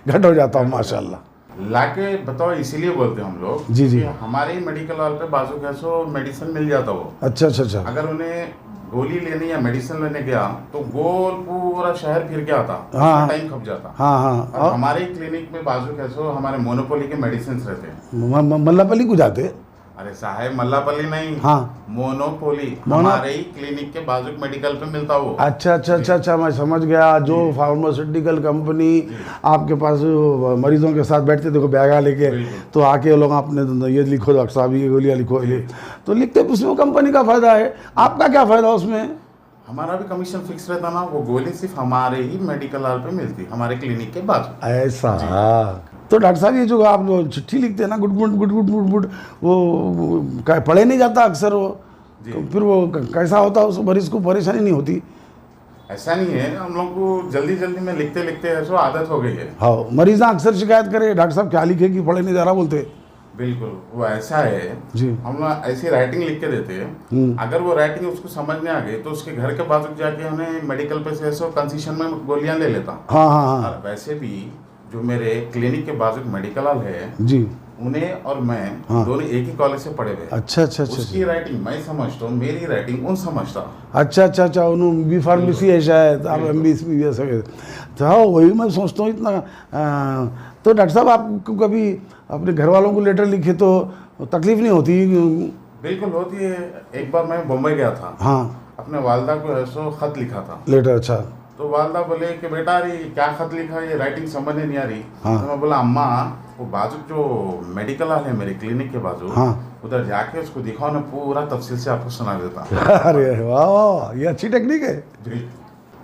घट हो जाता माशाल्लाह। लाके बताओ इसीलिए बोलते हैं हम लोग। जी। हमारे ही मेडिकल हॉल पे बाजू कैसो मेडिसिन मिल जाता वो। अच्छा। अगर उन्हें गोली लेने या मेडिसिन लेने गया तो गोल पूरा शहर फिर के आता, हाँ, टाइम खप जाता। हाँ। और हमारे क्लिनिक में बाजू कैसो हमारे मोनोपोली के मेडिसिन रहते हैं। मल्लापल्ली को जाते? अरे साहेब मल्लापल्ली नहीं, हाँ मोनोपोली, हमारे ही क्लिनिक के बाजू मेडिकल पे मिलता वो। अच्छा अच्छा अच्छा अच्छा, मैं समझ गया। जो फार्मास्यूटिकल कंपनी आपके पास मरीजों के साथ बैठते देखो बैगा लेके, तो आके लोग आपने ये लिखो डॉक्टर साहब ये गोलियाँ लिखो, ये तो लिखते, उसमें कंपनी का फायदा है। आपका क्या फायदा उसमें? हमारा भी कमीशन फिक्स रहता ना, वो गोली सिर्फ हमारे ही मेडिकल हॉल पे मिलती, हमारे क्लिनिक के बाजू। ऐसा? तो डॉक्टर साहब ये जो आप चिट्ठी लिखते हैं ना, good good good good good good, वो पढ़े नहीं जाता अक्सर वो, तो फिर वो कैसा होता है? उस मरीज को परेशानी नहीं होती? ऐसा नहीं है, हम लोग को जल्दी जल्दी में लिखते लिखते ऐसा आदत हो गई है। हाँ, मरीज अक्सर शिकायत करे डॉक्टर साहब क्या लिखे कि पढ़े नहीं जा रहा बोलते। बिल्कुल, वो ऐसा है जी, हम लोग ऐसी राइटिंग लिख के देते हैं, अगर वो राइटिंग उसको समझ में आ गई तो उसके घर के बाजू जाके हमें मेडिकल पे से ऐसा कंसेशन में गोलियां ले लेता। हाँ हाँ हाँ। और वैसे भी जो मेरे क्लिनिक के बाजू मेडिकल हॉल है जी, उन्हें और मैं हाँ। दोनों एक ही कॉलेज से पढ़े हुए। अच्छा अच्छा अच्छा उसकी राइटिंग मैं समझता हूँ, मेरी राइटिंग उन समझता। अच्छा अच्छा अच्छा, उन्होंने बी फार्मेसी है शायद, आप MB ऐसा तो हाँ, वही मैं सोचता हूँ इतना। तो डॉक्टर साहब आपको कभी अपने घर वालों को लेटर लिखे तो तकलीफ नहीं होती? बिल्कुल होती है। एक बार मैं बम्बई गया था, हाँ, अपने वालदा को ऐसो खत लिखा था लेटर, अच्छा। तो वालदा बोले कि बेटा अरे क्या खत लिखा, ये राइटिंग समझ नहीं आ रही। हाँ। तो मैं बोला अम्मा वो बाजू जो मेडिकल हॉल है मेरे क्लिनिक के बाजू, हाँ। उधर जाके उसको दिखाओ ना, पूरा तफसील से आपको सुना देता। अरे वाह वाह, ये अच्छी टेक्निक है। जी।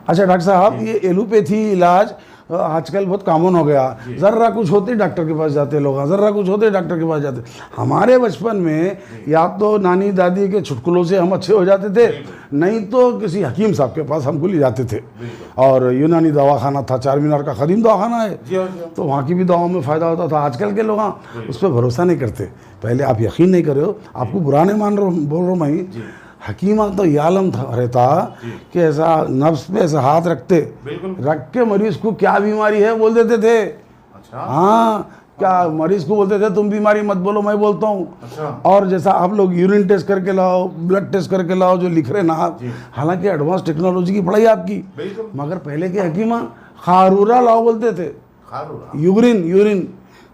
अच्छा डॉक्टर साहब, ये एलोपैथी इलाज आजकल बहुत कॉमन हो गया। ज़र्रा कुछ होते डॉक्टर के पास जाते लोग, ज़र्रा कुछ होते डॉक्टर के पास जाते। हमारे बचपन में या तो नानी दादी के चुटकुलों से हम अच्छे हो जाते थे, नहीं तो किसी हकीम साहब के पास हमको ले जाते थे। और यूनानी दवाखाना था, चार मीनार का कदीम दवाखाना है, तो वहाँ की भी दवाओं में फ़ायदा होता था। आजकल के लोग उस पर भरोसा नहीं करते। पहले आप यकीन नहीं कर रहे हो, आपको बुरा नहीं मान रहा बोल रहा हूँ मैं, हकीमा तो ये आलम था रहता कि ऐसा नफ्स पे ऐसा हाथ रखते, रख के मरीज को क्या बीमारी है बोल देते थे। अच्छा। हाँ, क्या मरीज को बोलते थे तुम बीमारी मत बोलो मैं बोलता हूँ। अच्छा। और जैसा आप लोग यूरिन टेस्ट करके लाओ, ब्लड टेस्ट करके लाओ, जो लिख रहे ना आप, हालांकि एडवांस टेक्नोलॉजी की पढ़ाई आपकी, मगर पहले के हकीमा खारूरा लाओ बोलते थे, यूरिन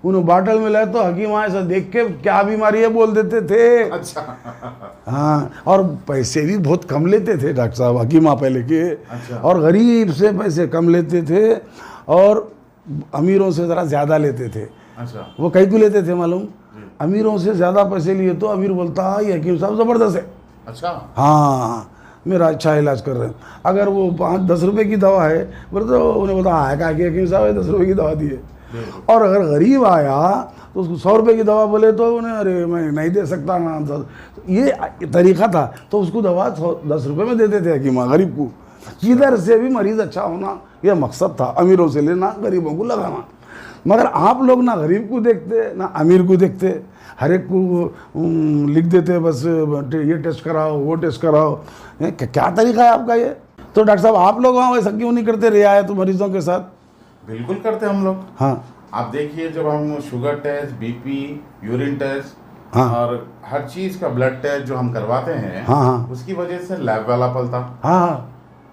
उन्होंने बाटल में लाए तो हकीम ऐसा देख के क्या बीमारी है बोल देते थे। अच्छा। हाँ, और पैसे भी बहुत कम लेते थे डॉक्टर साहब हकीमा पहले के। अच्छा। और गरीब से पैसे कम लेते थे और अमीरों से ज़रा ज़्यादा लेते थे। अच्छा। वो कई को लेते थे मालूम? अमीरों से ज़्यादा पैसे लिए तो अमीर बोलता ये हकीम साहब ज़बरदस्त है। अच्छा। हाँ, मेरा अच्छा इलाज कर रहे हैं। अगर वो 5-10 रुपये की दवा है बोले तो उन्हें बता है क्या कि हकीम साहब 10 रुपये की दवा दी है। और अगर गरीब आया तो उसको 100 रुपये की दवा बोले तो उन्हें अरे मैं नहीं दे सकता ना, ये तरीका था। तो उसको दवा 10 रुपये में देते थे हकीमा गरीब को। किधर से भी मरीज़ अच्छा होना यह मकसद था, अमीरों से लेना गरीबों को लगाना। मगर आप लोग ना गरीब को देखते ना अमीर को देखते, हर एक को लिख देते बस ये टेस्ट कराओ वो टेस्ट कराओ। क्या तरीका है आपका ये? तो डॉक्टर साहब आप लोग वहाँ वैसा क्यों नहीं करते रियायत मरीजों के साथ? बिल्कुल करते हम लोग। हाँ, आप देखिए जब हम sugar test, BP, urine test, हाँ, और हर चीज का ब्लड टेस्ट जो हम करवाते हैं, हाँ, हाँ, उसकी वजह से लैब वाला पलता, हाँ,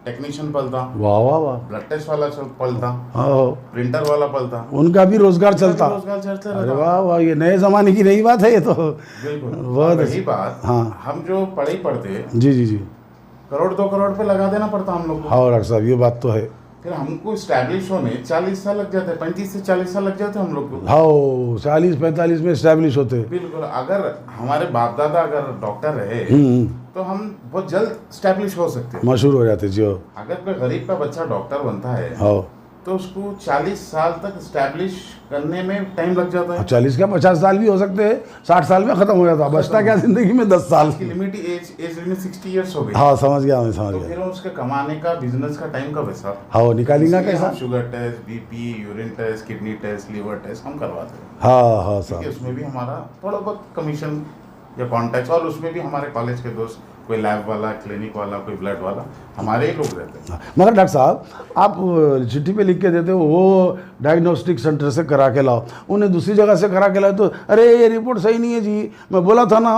टेक्नीशियन पलता, वाह वाह वाह, ब्लड टेस्ट वाला पलता, हाँ, प्रिंटर वाला पलता, उनका भी रोजगार चलता। रोजगार चलता अरे रहता। वाह वाह, ये नए जमाने की नई बात है ये तो। बिल्कुल। बहुत और अच्छी रही बात, हाँ। हम जो पढ़ाई पढ़ते जी जी जी, करोड़ 2 करोड़ पे लगा देना पड़ता हम लोग को। हाँ डॉक्टर साहब ये बात तो है। फिर हमको स्टैब्लिश होने 40 साल लग जाते, 35 से 40 साल लग जाते हम लोग को। हाँ, 40-45 में स्टैब्लिश होते। बिल्कुल। अगर हमारे बाप दादा अगर डॉक्टर रहे तो हम बहुत जल्द स्टैब्लिश हो सकते हैं, मशहूर हो जाते जी। अगर कोई गरीब का बच्चा डॉक्टर बनता है हाँ, तो उसको 40 साल तक स्टैब्लिश करने में टाइम लग जाता है। 40 क्या 50 साल भी हो सकते हैं, 60 साल में खत्म हो जाता, बचता क्या जिंदगी में 10 साल की लिमिट एज लिमिट 60 इयर्स हो गई। हाँ समझ गया मैं, समझ तो गया। फिर उसके कमाने का बिजनेस का टाइम कब है सर? हाँ, वो निकालेगा इसलिए कैसा? हम sugar test, BP, urine test, kidney test, liver test हम करवाते हैं, हाँ हाँ क्योंकि साहब। उसमें भी हमारा थोड़ा बहुत कमीशन या कॉन्टैक्ट, और उसमें भी हमारे कॉलेज के दोस्त, कोई लैब वाला, क्लिनिक वाला, कोई ब्लड वाला, हमारे ही लोग रहते हैं। मगर डॉक्टर साहब आप चिट्ठी पे लिख के देते हो वो डायग्नोस्टिक सेंटर से करा के लाओ, उन्हें दूसरी जगह से करा के लाओ तो अरे ये रिपोर्ट सही नहीं है जी, मैं बोला था ना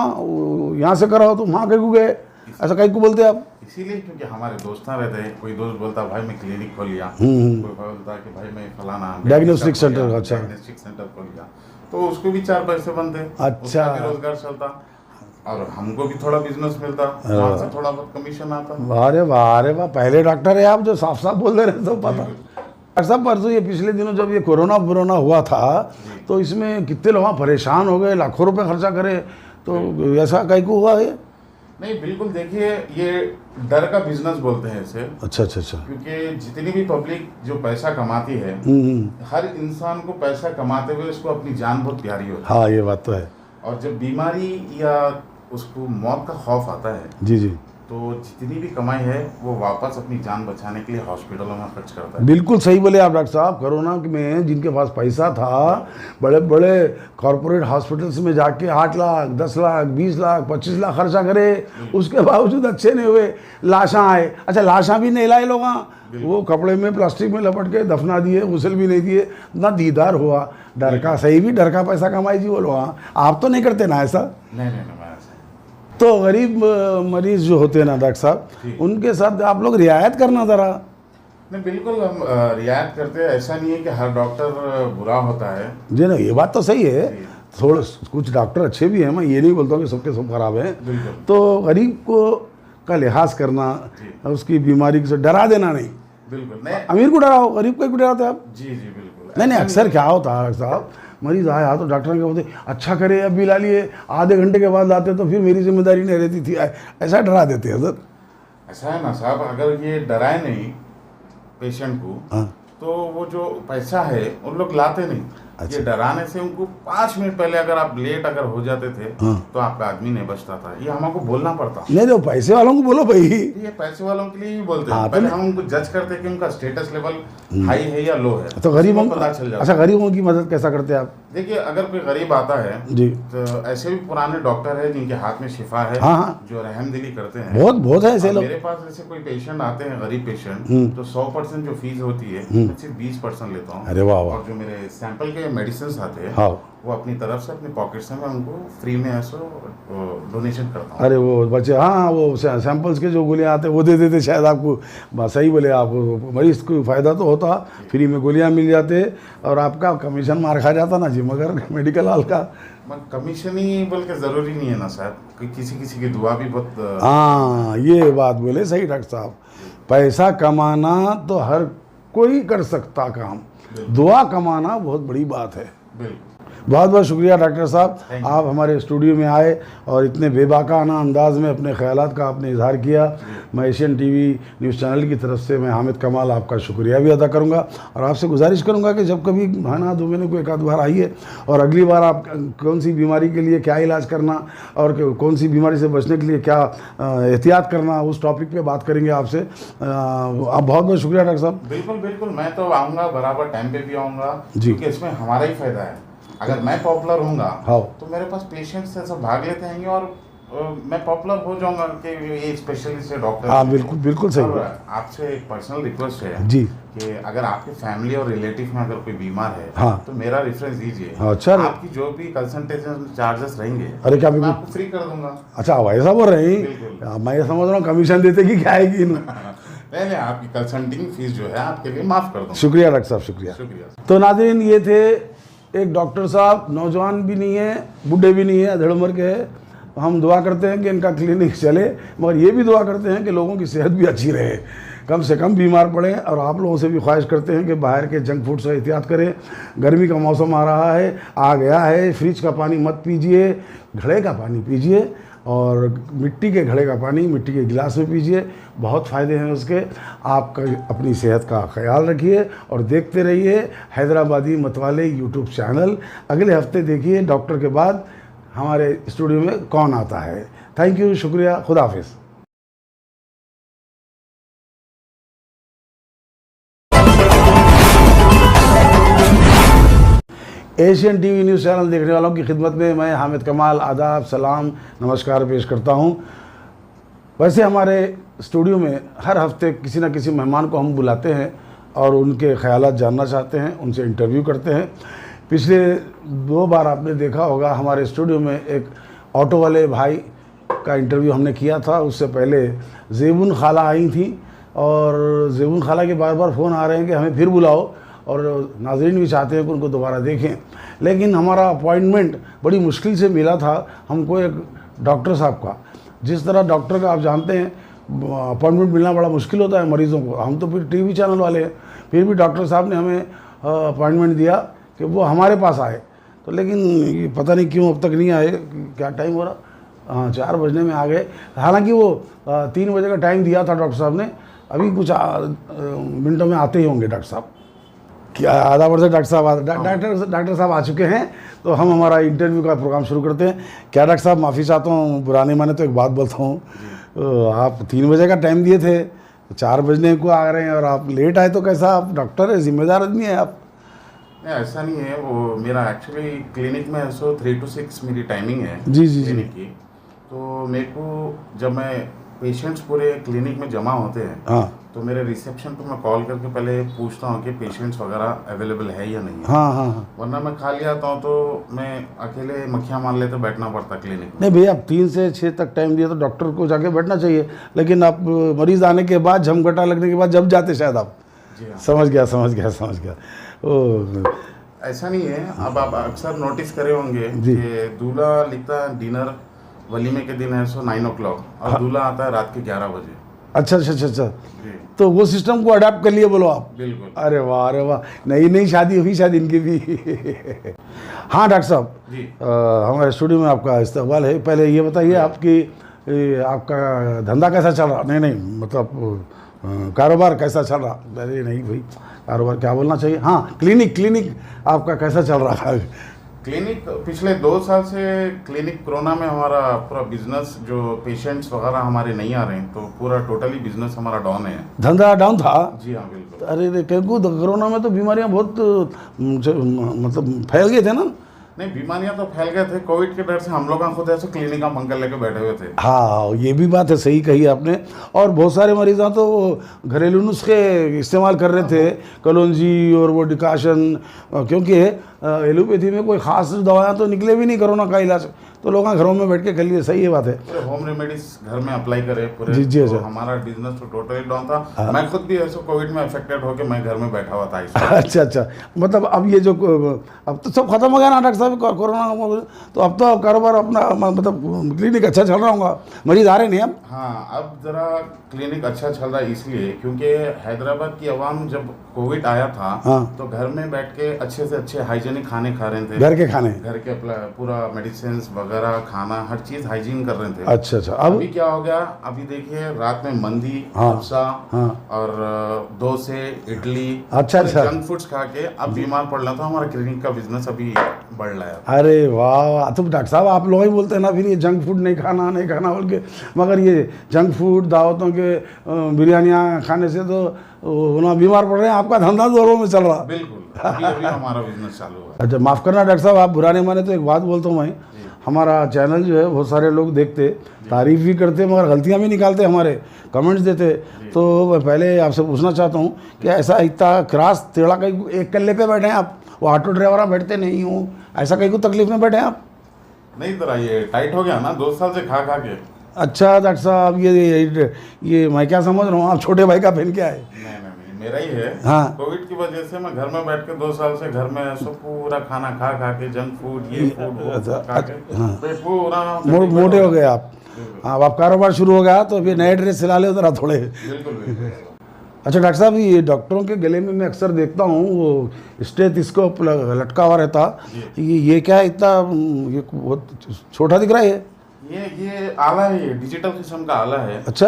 यहाँ से कराओ, तो वहाँ कहीं को गए, ऐसा कहीं को बोलते आप? इसीलिए क्योंकि हमारे दोस्त रहते हैं, कोई दोस्त बोलता भाई मैं क्लिनिक खोल लिया, कोई बोलता कि भाई मैं फलाना डायग्नोस्टिक सेंटर, अच्छा डायग्नोस्टिक सेंटर खोल लिया, तो उसको भी 4 पैसे बनते, अच्छा, उसका भी रोजगार चलता। और हमको भी थोड़ा बिजनेस मिलता, वहाँ से थोड़ा बहुत कमीशन आता। अरे वाह, अरे वाह, पहले डॉक्टर है आप जो साफ साफ बोल दे रहे तो पता। डॉक्टर साहब परसों ये पिछले दिनों जब ये कोरोना हुआ था तो इसमें कितने लोग परेशान हो गए, लाखों रुपए खर्चा करे, तो ऐसा कहीं को हुआ है? नहीं बिल्कुल, देखिए ये डर का बिजनेस बोलते हैं इसे। अच्छा अच्छा अच्छा। क्योंकि जितनी भी पब्लिक जो पैसा कमाती है, हर इंसान को पैसा कमाते हुए उसको अपनी जान बहुत प्यारी होती है। हाँ ये बात तो है। और जब बीमारी या उसको मौत का खौफ आता है, जी जी, तो जितनी भी कमाई है वो वापस अपनी जान बचाने के लिए हॉस्पिटलों में खर्च करता है। बिल्कुल सही बोले आप डॉक्टर साहब। कोरोना में जिनके पास पैसा था, बड़े बड़े कॉरपोरेट हॉस्पिटल्स में जाके 8 लाख 10 लाख 20 लाख 25 लाख खर्चा करे, उसके बावजूद अच्छे नहीं हुए, लाशा आए। अच्छा लाशा भी नहीं लाए लोग, वो कपड़े में प्लास्टिक में लपट के दफना दिए, गुसल भी नहीं दिए, ना दीदार हुआ। डर का, सही भी डर का पैसा कमाई जी वो लोग। आप तो नहीं करते ना ऐसा? नहीं, तो गरीब मरीज जो होते हैं ना डॉक्टर साहब, उनके साथ आप लोग रियायत करना ज़रा। नहीं बिल्कुल, हम रियायत करते हैं। ऐसा नहीं है कि हर डॉक्टर बुरा होता है जी ना, ये बात तो सही है। थोड़े कुछ डॉक्टर अच्छे भी हैं, मैं ये नहीं बोलता हूँ कि सबके सब खराब हैं। तो गरीब को का लिहाज करना, उसकी बीमारी से डरा देना नहीं। बिल्कुल नहीं, अमीर को डराओ, गरीब को क्यों डराते आप? जी बिल्कुल। नहीं, अक्सर क्या होता है डॉक्टर साहब, मरीज आया तो डॉक्टर क्या बोलते, अच्छा करे अब बिला लिए, आधे घंटे के बाद लाते तो फिर मेरी जिम्मेदारी नहीं रहती थी, ऐसा डरा देते हैं सर। ऐसा है ना साहब, अगर ये डराए नहीं पेशेंट को, तो वो जो पैसा है उन लोग लाते नहीं। अच्छा। ये डराने से उनको 5 मिनट पहले अगर आप लेट अगर हो जाते थे तो आपका आदमी नहीं बचता था। ये हमको बोलना पड़ता। नहीं तो पैसे वालों को बोलो भाई, ये पैसे वालों के लिए ही बोलते हैं। पहले हम उनको जज करते कि उनका स्टेटस लेवल हाई है या लो है, तो गरीबों को पता चल जाता। अच्छा, गरीबों की मदद कैसा करते हैं आप? देखिए, अगर कोई गरीब आता है जी, तो ऐसे भी पुराने डॉक्टर है जिनके हाथ में शिफा है, हाँ, जो रहमदिली करते हैं। बहुत है ऐसे लोग। मेरे पास ऐसे कोई पेशेंट आते हैं, गरीब पेशेंट, तो 100% जो फीस होती है मैं सिर्फ 20% लेता हूँ। अरे वाह वाह। और जो मेरे सैंपल के मेडिसिन आते हैं, हाँ, वो अपनी तरफ से अपने पॉकेट से मैं उनको फ्री में ऐसा डोनेशन करता हूँ। अरे वो बच्चे, हाँ वो सैंपल्स के जो गोलियाँ आते हैं वो दे देते शायद आपको। सही बोले आप, मरीज को फ़ायदा तो होता, फ्री में गोलियाँ मिल जाते और आपका कमीशन मार खा जाता ना जी, मगर मेडिकल हॉल का कमीशन ही बल्कि ज़रूरी नहीं है ना साहब, किसी किसी की दुआ भी बहुत। हाँ ये बात बोले सही डॉक्टर साहब। पैसा कमाना तो हर कोई कर सकता काम, दुआ कमाना बहुत बड़ी बात है। बिल्कुल, बहुत बहुत शुक्रिया डॉक्टर साहब, आप हमारे स्टूडियो में आए और इतने बेबाकाना अंदाज में अपने ख्यालात का आपने इजहार किया। मैं एशियन टीवी न्यूज़ चैनल की तरफ से मैं हामिद कमाल आपका शुक्रिया भी अदा करूंगा और आपसे गुजारिश करूंगा कि जब कभी है ना 2 महीने को एक आध बार आइए और अगली बार आप कौन सी बीमारी के लिए क्या इलाज करना और कौन सी बीमारी से बचने के लिए क्या एहतियात करना, उस टॉपिक पर बात करेंगे आपसे। आप बहुत बहुत शुक्रिया डॉक्टर साहब। बिल्कुल बिल्कुल, मैं तो आऊँगा, बराबर टाइम पे भी आऊँगा, क्योंकि इसमें हमारा ही फायदा है। अगर मैं पॉपुलर होऊंगा तो मेरे पास पेशेंट्स ऐसा भाग लेते हैं और मैं पॉपुलर हो जाऊंगा कि ये स्पेशलिस्ट है डॉक्टर। हाँ बिल्कुल बिल्कुल सही। आपसे एक पर्सनल रिक्वेस्ट है जी कि अगर आपके फैमिली और रिलेटिव में अगर कोई बीमार है, हाँ, तो मेरा रेफरेंस दीजिए। अच्छा, आपकी जो भी कंसल्टेशन चार्जेस रहेंगे, अरे क्या मैं आपको फ्री कर दूंगा। अच्छा वैसा बोल रहे हैं, मैं ये समझ रहा हूँ कमीशन देते कि क्या आएगी। नहीं, आपकी कंसल्टिंग फीस जो है आपके लिए माफ कर दूंगा। शुक्रिया डॉक्टर साहब, शुक्रिया। तो नाज़रीन, ये थे एक डॉक्टर साहब, नौजवान भी नहीं है, बूढ़े भी नहीं है, अधेड़ उम्र के हैं। हम दुआ करते हैं कि इनका क्लिनिक चले, मगर ये भी दुआ करते हैं कि लोगों की सेहत भी अच्छी रहे, कम से कम बीमार पड़ें। और आप लोगों से भी ख्वाहिश करते हैं कि बाहर के जंक फूड से एहतियात करें। गर्मी का मौसम आ रहा है, आ गया है, फ्रिज का पानी मत पीजिए, घड़े का पानी पीजिए और मिट्टी के घड़े का पानी मिट्टी के गिलास में पीजिए, बहुत फ़ायदे हैं उसके। आप अपनी सेहत का ख्याल रखिए और देखते रहिए हैदराबादी मतवाले यूट्यूब चैनल। अगले हफ्ते देखिए डॉक्टर के बाद हमारे स्टूडियो में कौन आता है। थैंक यू, शुक्रिया, खुदा हाफिज़। एशियन टीवी न्यूज़ चैनल देखने वालों की खिदमत में मैं हामिद कमाल आदाब, सलाम, नमस्कार पेश करता हूं। वैसे हमारे स्टूडियो में हर हफ्ते किसी न किसी मेहमान को हम बुलाते हैं और उनके ख्यालात जानना चाहते हैं, उनसे इंटरव्यू करते हैं। पिछले 2 बार आपने देखा होगा हमारे स्टूडियो में एक ऑटो वाले भाई का इंटरव्यू हमने किया था। उससे पहले ज़ेबुन खाला आई थी और ज़ेबुन खाला के बार बार फ़ोन आ रहे हैं कि हमें फिर बुलाओ, और नाज़रीन भी चाहते हैं कि उनको दोबारा देखें। लेकिन हमारा अपॉइंटमेंट बड़ी मुश्किल से मिला था। हमको एक डॉक्टर साहब का, जिस तरह डॉक्टर का आप जानते हैं अपॉइंटमेंट मिलना बड़ा मुश्किल होता है मरीज़ों को, हम तो फिर टीवी चैनल वाले हैं, फिर भी डॉक्टर साहब ने हमें अपॉइंटमेंट दिया कि वो हमारे पास आए। तो लेकिन ये पता नहीं क्यों अब तक नहीं आए, क्या टाइम हो रहा, हाँ 4 बजने में आ गए। हालांकि वो 3 बजे का टाइम दिया था डॉक्टर साहब ने, अभी कुछ मिनटों में आते ही होंगे डॉक्टर साहब। क्या आधा वर्ष डॉक्टर साहब आ चुके हैं, तो हम हमारा इंटरव्यू का प्रोग्राम शुरू करते हैं। क्या डॉक्टर साहब, माफ़ी चाहता हूँ, बुरा नहीं माने तो एक बात बोलता हूँ, आप 3 बजे का टाइम दिए थे, 4 बजने को आ रहे हैं और आप लेट आए, तो कैसा? आप डॉक्टर है, जिम्मेदार आदमी है आप। नहीं ऐसा नहीं है, वो मेरा एक्चुअली क्लिनिक में 3 to 6 मेरी टाइमिंग है जी जी जी। क्लिनिक की। तो मेरे को जब मैं पेशेंट्स पूरे क्लिनिक में जमा होते हैं, हाँ तो मेरे रिसेप्शन पर मैं कॉल करके पहले पूछता हूँ कि पेशेंट्स वगैरह अवेलेबल है या नहीं है। हाँ हाँ हाँ। वरना मैं खाली आता हूँ तो मैं अकेले मक्खियाँ मार लेते बैठना पड़ता क्लिनिक में। नहीं भैया, आप 3 से 6 तक टाइम दिया तो डॉक्टर को जाके बैठना चाहिए, लेकिन आप मरीज़ आने के बाद, झमघटा लगने के बाद जब जाते शायद आप। जी हाँ, समझ गया। ओ ऐसा नहीं है। अब आप अक्सर नोटिस करे होंगे कि दूल्हा लिखता है डिनर वलीमे के दिन है 9 o'clock और दूल्हा आता है रात के 11 बजे। अच्छा, तो वो सिस्टम को अडाप्ट कर लिए बोलो आप। बिल्कुल। अरे वाह, नई शादी हुई शायद इनकी भी। हाँ डॉक्टर साहब जी, हमारे स्टूडियो में आपका इस्तकबाल है। पहले ये बताइए आपकी आपका धंधा कैसा चल रहा? नहीं मतलब कारोबार कैसा चल रहा? अरे नहीं भाई, कारोबार क्या बोलना चाहिए, हाँ क्लिनिक आपका कैसा चल रहा है? क्लिनिक पिछले 2 साल से क्लिनिक कोरोना में हमारा पूरा बिजनेस, जो पेशेंट्स वगैरह हमारे नहीं आ रहे हैं, तो पूरा टोटली बिजनेस हमारा डाउन है। धंधा डाउन था? जी हाँ बिल्कुल। अरे क्योंकि कोरोना में तो बीमारियां बहुत मतलब फैल गए थे ना? नहीं, बीमारियां तो फैल गए थे, कोविड के डर से हम लोग खुद ऐसे क्लिनिक का मंगल लेके बैठे हुए थे। हाँ ये भी बात है, सही कही आपने। और बहुत सारे मरीज़ तो घरेलू नुस्खे इस्तेमाल कर रहे थे, कलौंजी और वो डिकाशन, क्योंकि एलोपैथी में कोई ख़ास दवाएं तो निकले भी नहीं कोरोना का इलाज, तो लोग घरों में बैठ के कर लिए। सही है बात है, पूरे होम रेमेडीज घर में अप्लाई करे पूरे। जी तो हमारा बिजनेस तो टोटली डाउन था। मैं खुद भी ऐसे कोविड में अफेक्टेड होकर मैं घर में बैठा हुआ था। अच्छा, मतलब अब ये जो अब तो सब खत्म हो गया ना डॉक्टर साहब कोरोना, तो अब तो कारोबार अपना मतलब क्लिनिक अच्छा चल रहा होगा, मरीज आ रहे नहीं अब? हाँ, अब जरा क्लिनिक अच्छा चल रहा है, इसलिए क्योंकि हैदराबाद की आवाम जब कोविड आया था, हाँ, तो घर में बैठ के अच्छे से अच्छे हाइजीनिक खाने खा रहे थे। घर के खाने, घर के पूरा मेडिसिन वगैरह खाना, हर चीज हाइजीन कर रहे थे। अच्छा, अभी क्या हो गया, अभी देखिए रात में मंदी, हाफसा और डोसे, इडली, अच्छा, जंक फूड्स खा के अब बीमार पड़ रहा था। हमारा क्लिनिक का बिजनेस अभी बढ़ रहा है। अरे वाह, तो डॉक्टर साहब आप लोग ही बोलते हैं ना फिर ये जंक फूड नहीं खाना बोल के, मगर ये जंक फूड, दावतों के बिरयानियाँ खाने से तो ना बीमार पड़ रहे हैं, आपका धंधा जोरों में चल रहा। बिल्कुल, अभी हमारा बिजनेस चालू है। अच्छा, माफ़ करना डॉक्टर साहब, आप बुरा नहीं माने तो एक बात बोलता हूँ मैं, हमारा चैनल जो है बहुत सारे लोग देखते, तारीफ़ भी करते, मगर गलतियाँ भी निकालते, हमारे कमेंट्स देते। तो मैं पहले आपसे पूछना चाहता हूँ कि ऐसा इतना क्रास टेढ़ा कहीं एक कल्ले पे बैठे हैं आप, वो ऑटो ड्राइवर बैठते नहीं हूँ, ऐसा कहीं को तकलीफ में बैठे हैं आप? नहीं तरह ये टाइट हो गया ना 2 साल से खा के। अच्छा डॉक्टर साहब, ये मैं क्या समझ रहा हूँ, आप छोटे भाई का पहन के आए? नहीं, मेरा ही है। हाँ, कोविड की वजह से मैं घर में बैठ के 2 साल से घर में सब पूरा खाना खा के, जंक फूड, ये फूड वो खा के पेट पूरा मोटे हो गए आप। हाँ, अब आप कारोबार शुरू हो गया तो फिर नए ड्रेस सिला ले उधर थोड़े। बिल्कुल। अच्छा डॉक्टर साहब, ये डॉक्टरों के गले में मैं अक्सर देखता हूँ वो स्टेथोस्कोप लटका हुआ रहता, ये क्या इतना ये बहुत छोटा दिख रहा है? ये आला है, ये डिजिटल किस्म का आला है। अच्छा,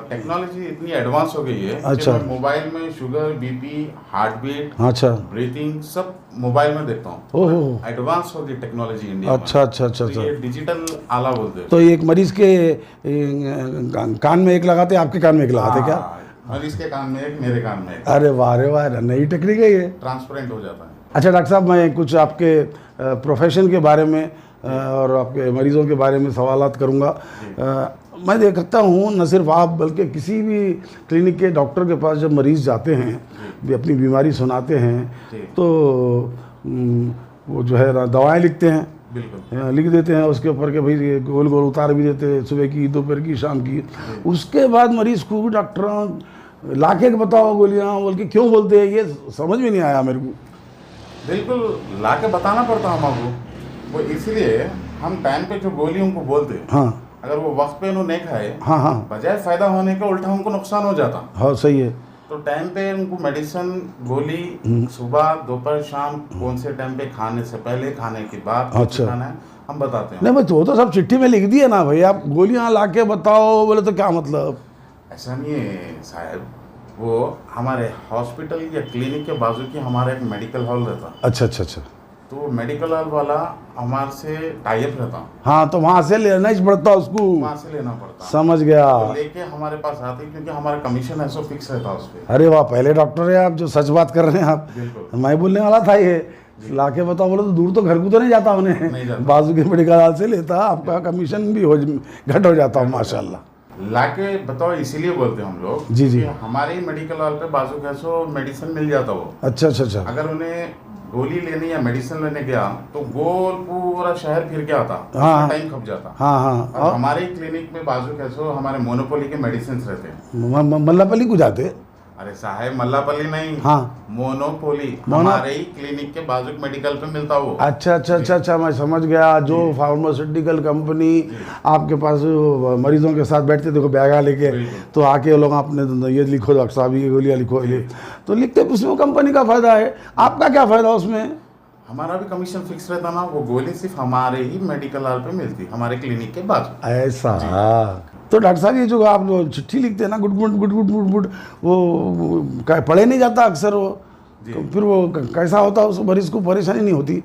टेक्नोलॉजी इतनी एडवांस हो गई है। अच्छा, मैं मोबाइल में शुगर, बीपी, हार्ट बीट, अच्छा, ब्रीथिंग सब मोबाइल में देखता हूँ। ओहो, एडवांस हो गई टेक्नोलॉजी इंडिया में। अच्छा। तो ये डिजिटल आला बोलते हैं। तो एक मरीज के कान में एक लगाते, आपके कान में एक लगाते क्या? मरीज के कान में एक, मेरे कान में एक। अरे वाह, नई टेक्निक है ये, ट्रांसपेरेंट हो जाता है। अच्छा डॉक्टर साहब, मैं कुछ आपके प्रोफेशन के बारे में और आपके मरीज़ों के बारे में सवालात करूँगा। मैं देखता हूँ न सिर्फ आप बल्कि किसी भी क्लिनिक के डॉक्टर के पास जब मरीज़ जाते हैं, भी अपनी बीमारी सुनाते हैं, तो वो जो है दवाएं लिखते हैं, बिल्कुल लिख देते हैं उसके ऊपर के भाई गोल गोल उतार भी देते हैं, सुबह की, दोपहर की, शाम की। उसके बाद मरीज़ को डॉक्टर लाके बताओ गोलियाँ बोल के क्यों बोलते हैं, ये समझ में नहीं आया मेरे को। बिल्कुल लाके बताना पड़ता हमको। वो इसलिए हम टाइम पे जो गोली उनको बोलते, हाँ अगर वो वक्त पे उन्होंने नहीं खाए, हाँ हाँ बजाय फायदा होने का उल्टा उनको नुकसान हो जाता। हाँ सही है। तो टाइम पे उनको मेडिसिन गोली सुबह दोपहर शाम कौन से टाइम पे, खाने से पहले खाने के बाद अच्छा। खाना है हम बताते हैं। नहीं भाई तो सब चिट्ठी में लिख दिए ना भाई, आप गोलियां ला के बताओ बोले तो क्या मतलब? ऐसा नहीं है साहब, वो हमारे हॉस्पिटल या क्लिनिक के बाजू की हमारा एक मेडिकल हॉल रहता। अच्छा अच्छा अच्छा। तो मेडिकल हॉल वाला हमारे से टाई अप रहता। हाँ तो वहाँ से लेना ही पड़ता उसको, वहाँ से लेना पड़ता। समझ गया। तो लेके हमारे पास आते क्योंकि हमारा कमीशन है सो फिक्स रहता उस पर। अरे वाह, पहले डॉक्टर है आप जो सच बात कर रहे हैं आप। बिल्कुल। मैं बोलने वाला था ये ला के बताओ बोले तो दूर तो घर को तो नहीं जाता नहीं उन्हें, जाता। बाजू के मेडिकल हॉल से लेता, आपका कमीशन भी घट हो जाता है माशाल्लाह। लाके बताओ इसीलिए बोलते हैं हम लोग जी जी। कि हमारे ही मेडिकल हॉल पे बाजू कैसो मेडिसिन मिल जाता वो। अच्छा अच्छा अच्छा। अगर उन्हें गोली लेने या मेडिसिन लेने गया तो गोल पूरा शहर फिर के आता, हाँ टाइम खप जाता। हाँ हाँ। और हमारे ही क्लिनिक में बाजू कैसो हमारे मोनोपोली के मेडिसिन रहते हैं। मल्लापल्ली को जाते? अरे साहब मल्लापल्ली नहीं, हाँ मोनोपोली हमारे ही क्लिनिक के बाजू मेडिकल पे मिलता वो। अच्छा अच्छा अच्छा अच्छा, मैं समझ गया। जो फार्मास्यूटिकल कंपनी आपके पास मरीजों के साथ बैठते देखो बैगा लेके, तो आके वो लोग आपने ये लिखो डॉक्टर साहब ये गोलियाँ लिखो, ये तो लिखते, उसमें कंपनी का फायदा है। आपका क्या फायदा उसमें? हमारा भी कमीशन फिक्स रहता ना, वो गोली सिर्फ हमारे ही मेडिकल हॉल पे मिलती, हमारे क्लिनिक के बाजू। ऐसा? तो डॉक्टर साहब ये जो आप चिट्ठी लिखते हैं ना, good good good good good good, वो पढ़े नहीं जाता अक्सर वो, तो फिर वो कैसा होता है, उस मरीज को परेशानी नहीं होती?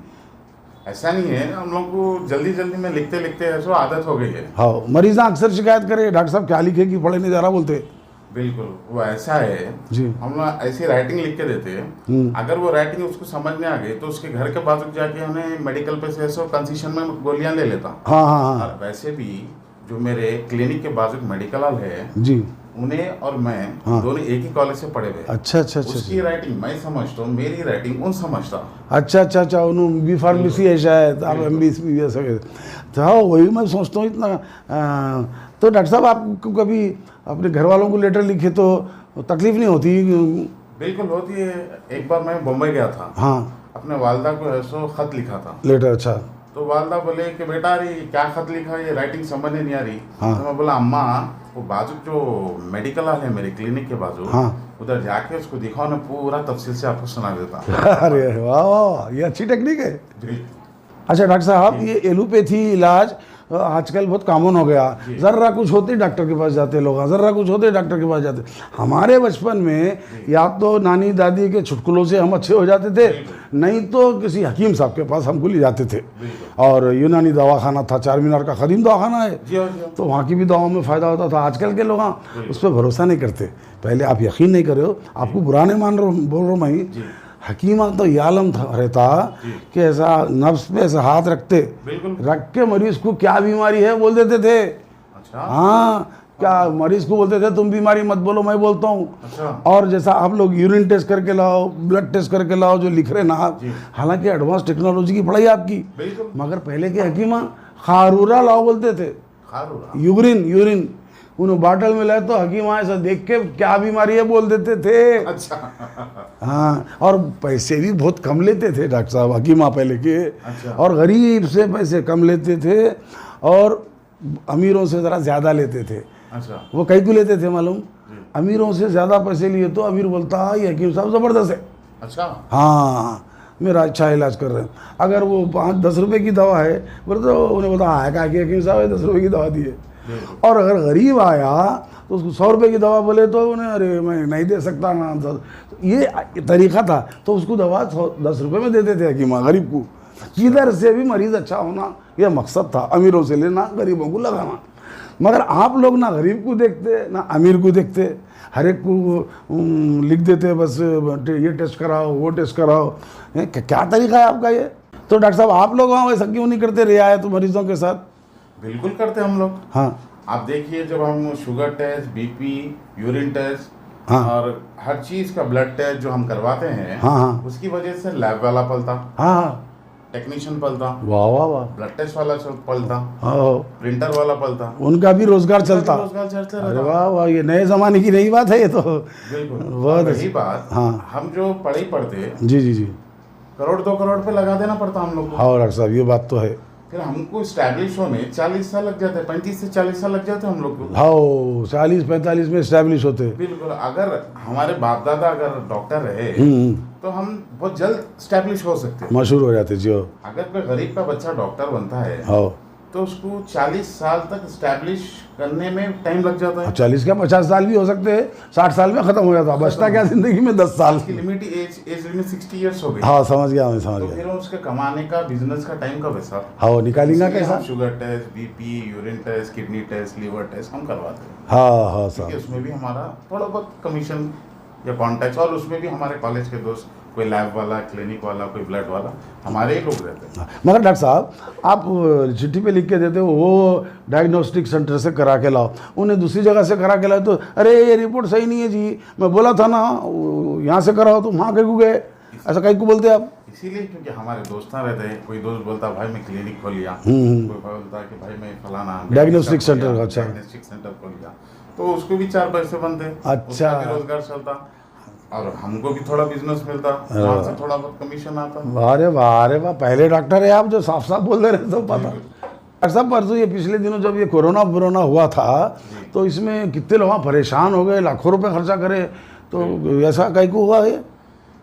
ऐसा नहीं है, हम लोग को जल्दी जल्दी में लिखते लिखते ऐसा आदत हो गई है। हाँ, मरीज अक्सर शिकायत करे डॉक्टर साहब क्या लिखे कि पढ़े नहीं जा रहा बोलते। बिल्कुल, वो ऐसा है जी। हम लोग ऐसी राइटिंग लिख के देते हैं, अगर वो राइटिंग उसको समझ में आ गई तो उसके घर के बाजू जाके हमें मेडिकल पे से ऐसा कंसेशन में गोलियां ले लेता। हाँ हाँ हाँ। और वैसे भी जो मेरे क्लिनिक के बाजू मेडिकल हॉल है जी, उन्हें और मैं दोनों एक ही कॉलेज से पढ़े हुए। अच्छा अच्छा अच्छा। उसकी राइटिंग मैं समझता हूँ, मेरी राइटिंग उन समझता। अच्छा अच्छा अच्छा, उन्होंने बी फार्मेसी है शायद, आप MB ऐसा। तो हाँ वही मैं सोचता हूँ इतना। तो डॉक्टर साहब आपको कभी अपने घर वालों को लेटर लिखे तो तकलीफ नहीं होती? बिल्कुल होती है। एक बार मैं बम्बई गया था, हाँ, अपने वालदा को ऐसो खत लिखा था लेटर। अच्छा। तो वालदा बोले कि बेटा अरे क्या खत लिखा, ये राइटिंग समझ नहीं आ रही। हाँ। तो मैं बोला अम्मा वो बाजू जो मेडिकल हॉल है मेरे क्लिनिक के बाजू, हाँ। उधर जाके उसको दिखाओ ना, पूरा तफसील से आपको सुना देता। अरे वाह वाह, ये अच्छी टेक्निक है। अच्छा डॉक्टर साहब, ये एलोपैथी इलाज आजकल बहुत कॉमन हो गया, ज़र्रा कुछ होते डॉक्टर के पास जाते लोग, ज़र्रा कुछ होते डॉक्टर के पास जाते। हमारे बचपन में या तो नानी दादी के चुटकुलों से हम अच्छे हो जाते थे, नहीं तो किसी हकीम साहब के पास हमको ले जाते थे। और यूनानी दवाखाना था, चार मीनार का कदीम दवाखाना है, तो वहाँ की भी दवाओं में फ़ायदा होता था। आजकल के लोग उस पर भरोसा नहीं करते। पहले आप यकीन नहीं कर रहे हो, आपको बुरा नहीं मान रहा बोल रहा हूँ मैं, हकीमा तो ये आलम था रहता कि ऐसा नफ्स पे ऐसा हाथ रखते, रख के मरीज को क्या बीमारी है बोल देते थे। अच्छा। हाँ, क्या मरीज को बोलते थे तुम बीमारी मत बोलो मैं बोलता हूँ। अच्छा। और जैसा आप लोग यूरिन टेस्ट करके लाओ, ब्लड टेस्ट करके लाओ जो लिख रहे ना आप, हालांकि एडवांस टेक्नोलॉजी की पढ़ाई आपकी, मगर पहले के हकीमा खारूरा लाओ बोलते थे। यूरिन उन्हें बाटल में लाए तो हकीम ऐसा देख के क्या बीमारी है बोल देते थे। अच्छा। हाँ, और पैसे भी बहुत कम लेते थे डॉक्टर साहब हकीमा पहले के। अच्छा। और गरीब से पैसे कम लेते थे और अमीरों से ज़रा ज़्यादा लेते थे। अच्छा। वो कई को लेते थे मालूम? अमीरों से ज़्यादा पैसे लिए तो अमीर बोलता ये हकीम साहब ज़बरदस्त है। अच्छा। हाँ, मेरा अच्छा इलाज कर रहे हैं। अगर वो 5-10 रुपये की दवा है बोले तो उन्हें बोलता हाँ क्या कि हकीम साहब 10 रुपये की दवा दी है। और अगर गरीब आया तो उसको 100 रुपये की दवा बोले तो उन्हें अरे मैं नहीं दे सकता ना, ये तरीका था। तो उसको दवा 10 रुपये में देते थे हकीमा गरीब को। किधर से भी मरीज़ अच्छा होना यह मकसद था, अमीरों से लेना गरीबों को लगाना। मगर आप लोग ना गरीब को देखते ना अमीर को देखते, हर एक को लिख देते बस ये टेस्ट कराओ वो टेस्ट कराओ। क्या तरीका है आपका ये? तो डॉक्टर साहब आप लोग वहाँ वैसा क्यों नहीं करते रियायत मरीजों के साथ? बिल्कुल करते हम लोग। हाँ, आप देखिए जब हम sugar test, BP, urine test, हाँ, और हर चीज का ब्लड टेस्ट जो हम करवाते हैं, हाँ, हाँ, उसकी वजह से लैब वाला पलता, हाँ, हाँ, टेक्नीशियन पलता, वाह वाह वाह, ब्लड टेस्ट वाला पलता, हाँ, प्रिंटर वाला पलता, उनका भी रोजगार चलता। रोजगार चलता अरे रहता। वाह वाह, ये नए जमाने की नई बात है ये तो। बिल्कुल बहुत वही बात। हाँ, हम जो पढ़े पढ़ते जी जी जी, करोड़ 2 करोड़ पे लगा देना पड़ता हम लोग को। हाँ डॉक्टर साहब ये बात तो है। फिर हमको स्टैब्लिश होने 40 साल लग जाते हैं, 35 से 40 साल लग जाते हैं हम लोग को। हाँ 40-45 में स्टैब्लिश होते। बिल्कुल, अगर हमारे बाप दादा अगर डॉक्टर रहे तो हम बहुत जल्द स्टैब्लिश हो सकते हैं, मशहूर हो जाते जी। अगर कोई गरीब का बच्चा डॉक्टर बनता है हाँ तो उसको 40 साल तक स्टैब्लिश करने में टाइम लग जाता है। 40 क्या 50 साल भी हो सकते हैं, 60 साल में खत्म हो जाता, बचता क्या जिंदगी में 10 साल की लिमिट एज लिमिट 60 इयर्स हो गई। हाँ समझ गया मैं, समझ तो गया। फिर उसके कमाने का बिजनेस का टाइम कब है साहब? हाँ निकालेंगे कैसा? Sugar test, BP, urine test, kidney test, liver test हम करवाते हैं। हाँ हाँ साहब, उसमें भी हमारा थोड़ा बहुत कमीशन या कॉन्टैक्ट, और उसमें भी हमारे कॉलेज के दोस्त, कोई लैब वाला, क्लिनिक वाला, कोई ब्लड वाला, हमारे ही लोग रहते हैं। मगर डॉक्टर साहब आप चिट्ठी पे लिख के देते हो वो डायग्नोस्टिक सेंटर से करा के लाओ, उन्हें दूसरी जगह से करा के लाओ तो अरे ये रिपोर्ट सही नहीं है जी, मैं बोला था ना यहाँ से कराओ, तो वहाँ कहीं को गए, ऐसा कहीं को बोलते आप? इसीलिए क्योंकि हमारे दोस्त रहते हैं, कोई दोस्त बोलता भाई मैं क्लिनिक खोल लिया, कोई बोलता कि भाई मैं फलाना डायग्नोस्टिक सेंटर, अच्छा डायग्नोस्टिक सेंटर खोल लिया, तो उसको भी 4 पैसे बनते, अच्छा रोजगार चलता और हमको भी थोड़ा बिजनेस मिलता, वहाँ से थोड़ा बहुत कमीशन आता। अरे वाह, अरे वाह, पहले डॉक्टर है आप जो साफ साफ बोल रहे तो पता। डॉक्टर साहब परसों ये पिछले दिनों जब ये कोरोना हुआ था तो इसमें कितने लोग परेशान हो गए, लाखों रुपए खर्चा करे, तो ऐसा कहीं को हुआ है?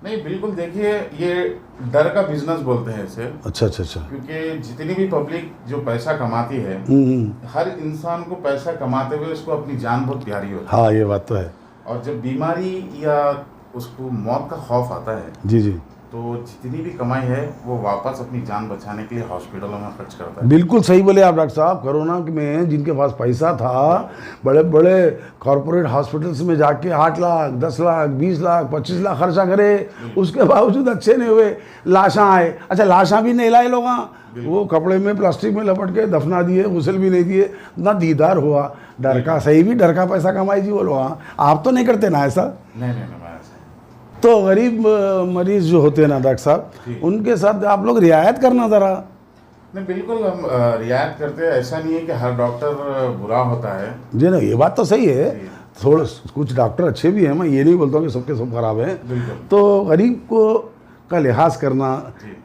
नहीं बिल्कुल, देखिए ये डर का बिजनेस बोलते हैं इसे। अच्छा अच्छा अच्छा। क्योंकि जितनी भी पब्लिक जो पैसा कमाती है, हर इंसान को पैसा कमाते हुए उसको अपनी जान बहुत प्यारी होती है। हाँ ये बात तो है। और जब बीमारी या उसको मौत का खौफ आता है जी जी, तो जितनी भी कमाई है वो वापस अपनी जान बचाने के लिए हॉस्पिटलों में खर्च करता है। बिल्कुल सही बोले आप डॉक्टर साहब। कोरोना में जिनके पास पैसा था, बड़े बड़े कॉरपोरेट हॉस्पिटल्स में जाके 8 लाख, 10 लाख, 20 लाख, 25 लाख खर्चा करे, उसके बावजूद अच्छे नहीं हुए, लाशा आए। अच्छा लाशा भी नहीं लाए लोग, वो कपड़े में प्लास्टिक में लपट के दफना दिए, गुसल भी नहीं दिए, ना दीदार हुआ। डर का, सही भी डर का पैसा कमाई जी वो लोग। आप तो नहीं करते ना ऐसा? नहीं नहीं, मैं ऐसा तो गरीब मरीज जो होते हैं ना डॉक्टर साहब, उनके साथ आप लोग रियायत करना ज़रा। नहीं बिल्कुल हम रियायत करते हैं, ऐसा नहीं है कि हर डॉक्टर बुरा होता है जी ना, ये बात तो सही है। थोड़ा कुछ डॉक्टर अच्छे भी हैं, मैं ये नहीं बोलता हूँ कि सबके सब खराब हैं। तो गरीब को का लिहाज करना,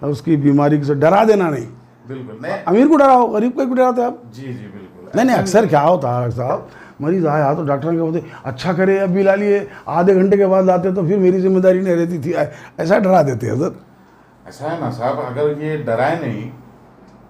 उसकी बीमारी से डरा देना नहीं। बिल्कुल नहीं, अमीर को डराओ, गरीब को क्यों डराते आप? जी जी बिल्कुल नहीं, अक्सर क्या होता है डॉक्टर साहब, मरीज आया तो डॉक्टर के बोलते अच्छा करे अब बिला लिए, आधे घंटे के बाद आते तो फिर मेरी जिम्मेदारी नहीं रहती थी, ऐसा डरा देते हैं सर। ऐसा है ना साहब, अगर ये डराए नहीं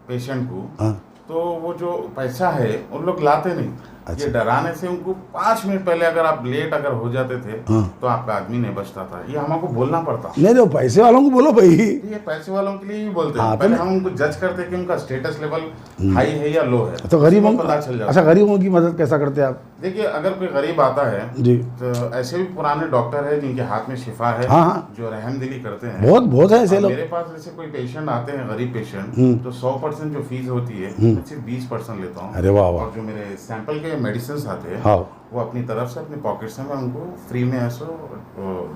पेशेंट को, तो वो जो पैसा है उन लोग लाते नहीं। ये डराने से उनको 5 मिनट पहले अगर आप लेट अगर हो जाते थे तो आपका आदमी नहीं बचता था, ये हमको बोलना पड़ता। नहीं तो पैसे वालों को बोलो भाई, ये पैसे वालों के लिए ही बोलते हैं। पहले हम उनको जज करते कि उनका स्टेटस लेवल हाई है या लो है, तो गरीबों पता चल जाता। अच्छा गरीबों की मदद कैसा करते हैं आप? देखिए अगर कोई गरीब आता है जी, तो ऐसे भी पुराने डॉक्टर है जिनके हाथ में शिफा है, जो रहमदिली करते हैं, बहुत है ऐसे लोग। मेरे पास जैसे कोई पेशेंट आते हैं गरीब पेशेंट, तो 100% जो फीस होती है मैं सिर्फ 20% लेता हूँ। अरे वाह वाह। और जो मेरे सैंपल के मेडिसिन आते हैं, हाँ, वो अपनी तरफ से अपनी पॉकेट से मैं उनको फ्री में ऐसा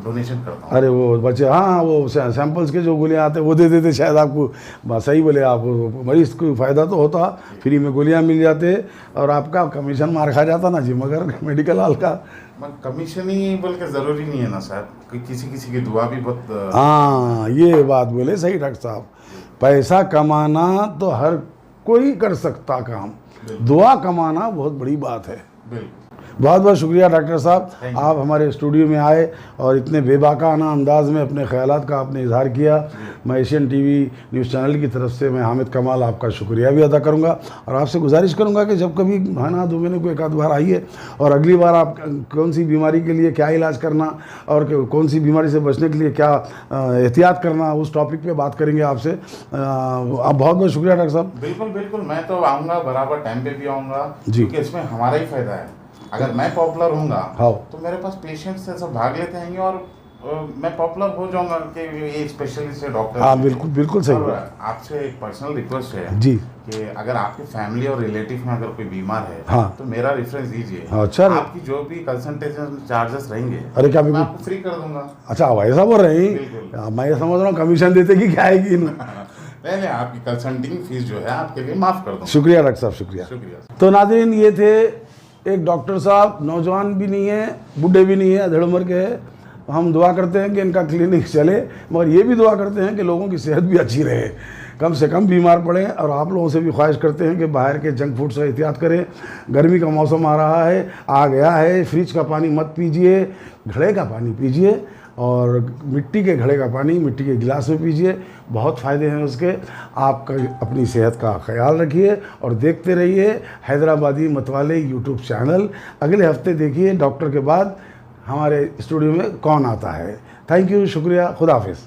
डोनेशन करता हूँ। अरे वो बच्चे, हाँ वो सैंपल्स के जो गोलियाँ आते हैं वो दे देते शायद आपको। सही बोले आप, मरीज को फ़ायदा तो होता, फ्री में गोलियाँ मिल जाते और आपका कमीशन मार खा जाता ना जी, मगर मेडिकल हॉल का कमीशन ही बल्कि ज़रूरी नहीं है ना साहब, किसी किसी की दुआ भी बहुत। हाँ ये बात बोले सही डॉक्टर साहब, पैसा कमाना तो हर कोई कर सकता काम, दुआ कमाना बहुत बड़ी बात है। बिल्कुल, बहुत बहुत शुक्रिया डॉक्टर साहब, आप हमारे स्टूडियो में आए और इतने बेबाकाना अंदाज में अपने ख्यालात का आपने इजहार किया। मैं एशियन टीवी न्यूज़ चैनल की तरफ से मैं हामिद कमाल आपका शुक्रिया भी अदा करूंगा और आपसे गुजारिश करूंगा कि जब कभी है ना 2 महीने को एक आध बार आइए और अगली बार आप कौन सी बीमारी के लिए क्या इलाज करना और कौन सी बीमारी से बचने के लिए क्या एहतियात करना, उस टॉपिक पर बात करेंगे आपसे। आप बहुत बहुत शुक्रिया डॉक्टर साहब। बिल्कुल बिल्कुल, मैं तो आऊँगा, बराबर टाइम पे भी आऊँगा जी, क्योंकि इसमें हमारा ही फायदा है। अगर मैं पॉपुलर होऊंगा तो मेरे पास पेशेंट्स से सब भाग लेते हैं और मैं पॉपुलर हो जाऊंगा कि ये स्पेशलिस्ट है डॉक्टर। हाँ बिल्कुल बिल्कुल सही। आपसे एक पर्सनल रिक्वेस्ट है जी कि अगर आपके फैमिली और रिलेटिव में अगर कोई बीमार है, हाँ, तो मेरा रेफरेंस दीजिए। अच्छा, आपकी जो भी कंसल्टेशन चार्जेस रहेंगे, अरे क्या मैं आपको फ्री कर दूंगा। अच्छा वैसा बोल रहे हैं, मैं समझ रहा हूँ कमीशन देते कि क्या है कि पहले आपकी कंसल्टिंग फीस जो है आपके लिए माफ कर दूंगा। शुक्रिया डॉक्टर साहब, शुक्रिया। तो नाज़रीन, ये थे एक डॉक्टर साहब, नौजवान भी नहीं है, बूढ़े भी नहीं है, अधेड़ उम्र के हैं हम दुआ करते हैं कि इनका क्लिनिक चले, मगर ये भी दुआ करते हैं कि लोगों की सेहत भी अच्छी रहे, कम से कम बीमार पड़ें। और आप लोगों से भी ख्वाहिश करते हैं कि बाहर के जंक फूड से एहतियात करें। गर्मी का मौसम आ रहा है, आ गया है, फ्रिज का पानी मत पीजिए, घड़े का पानी पीजिए, और मिट्टी के घड़े का पानी मिट्टी के गिलास में पीजिए, बहुत फ़ायदे हैं उसके। आपका अपनी सेहत का ख्याल रखिए और देखते रहिए हैदराबादी मतवाले यूट्यूब चैनल। अगले हफ्ते देखिए डॉक्टर के बाद हमारे स्टूडियो में कौन आता है। थैंक यू, शुक्रिया, खुदा हाफिज़।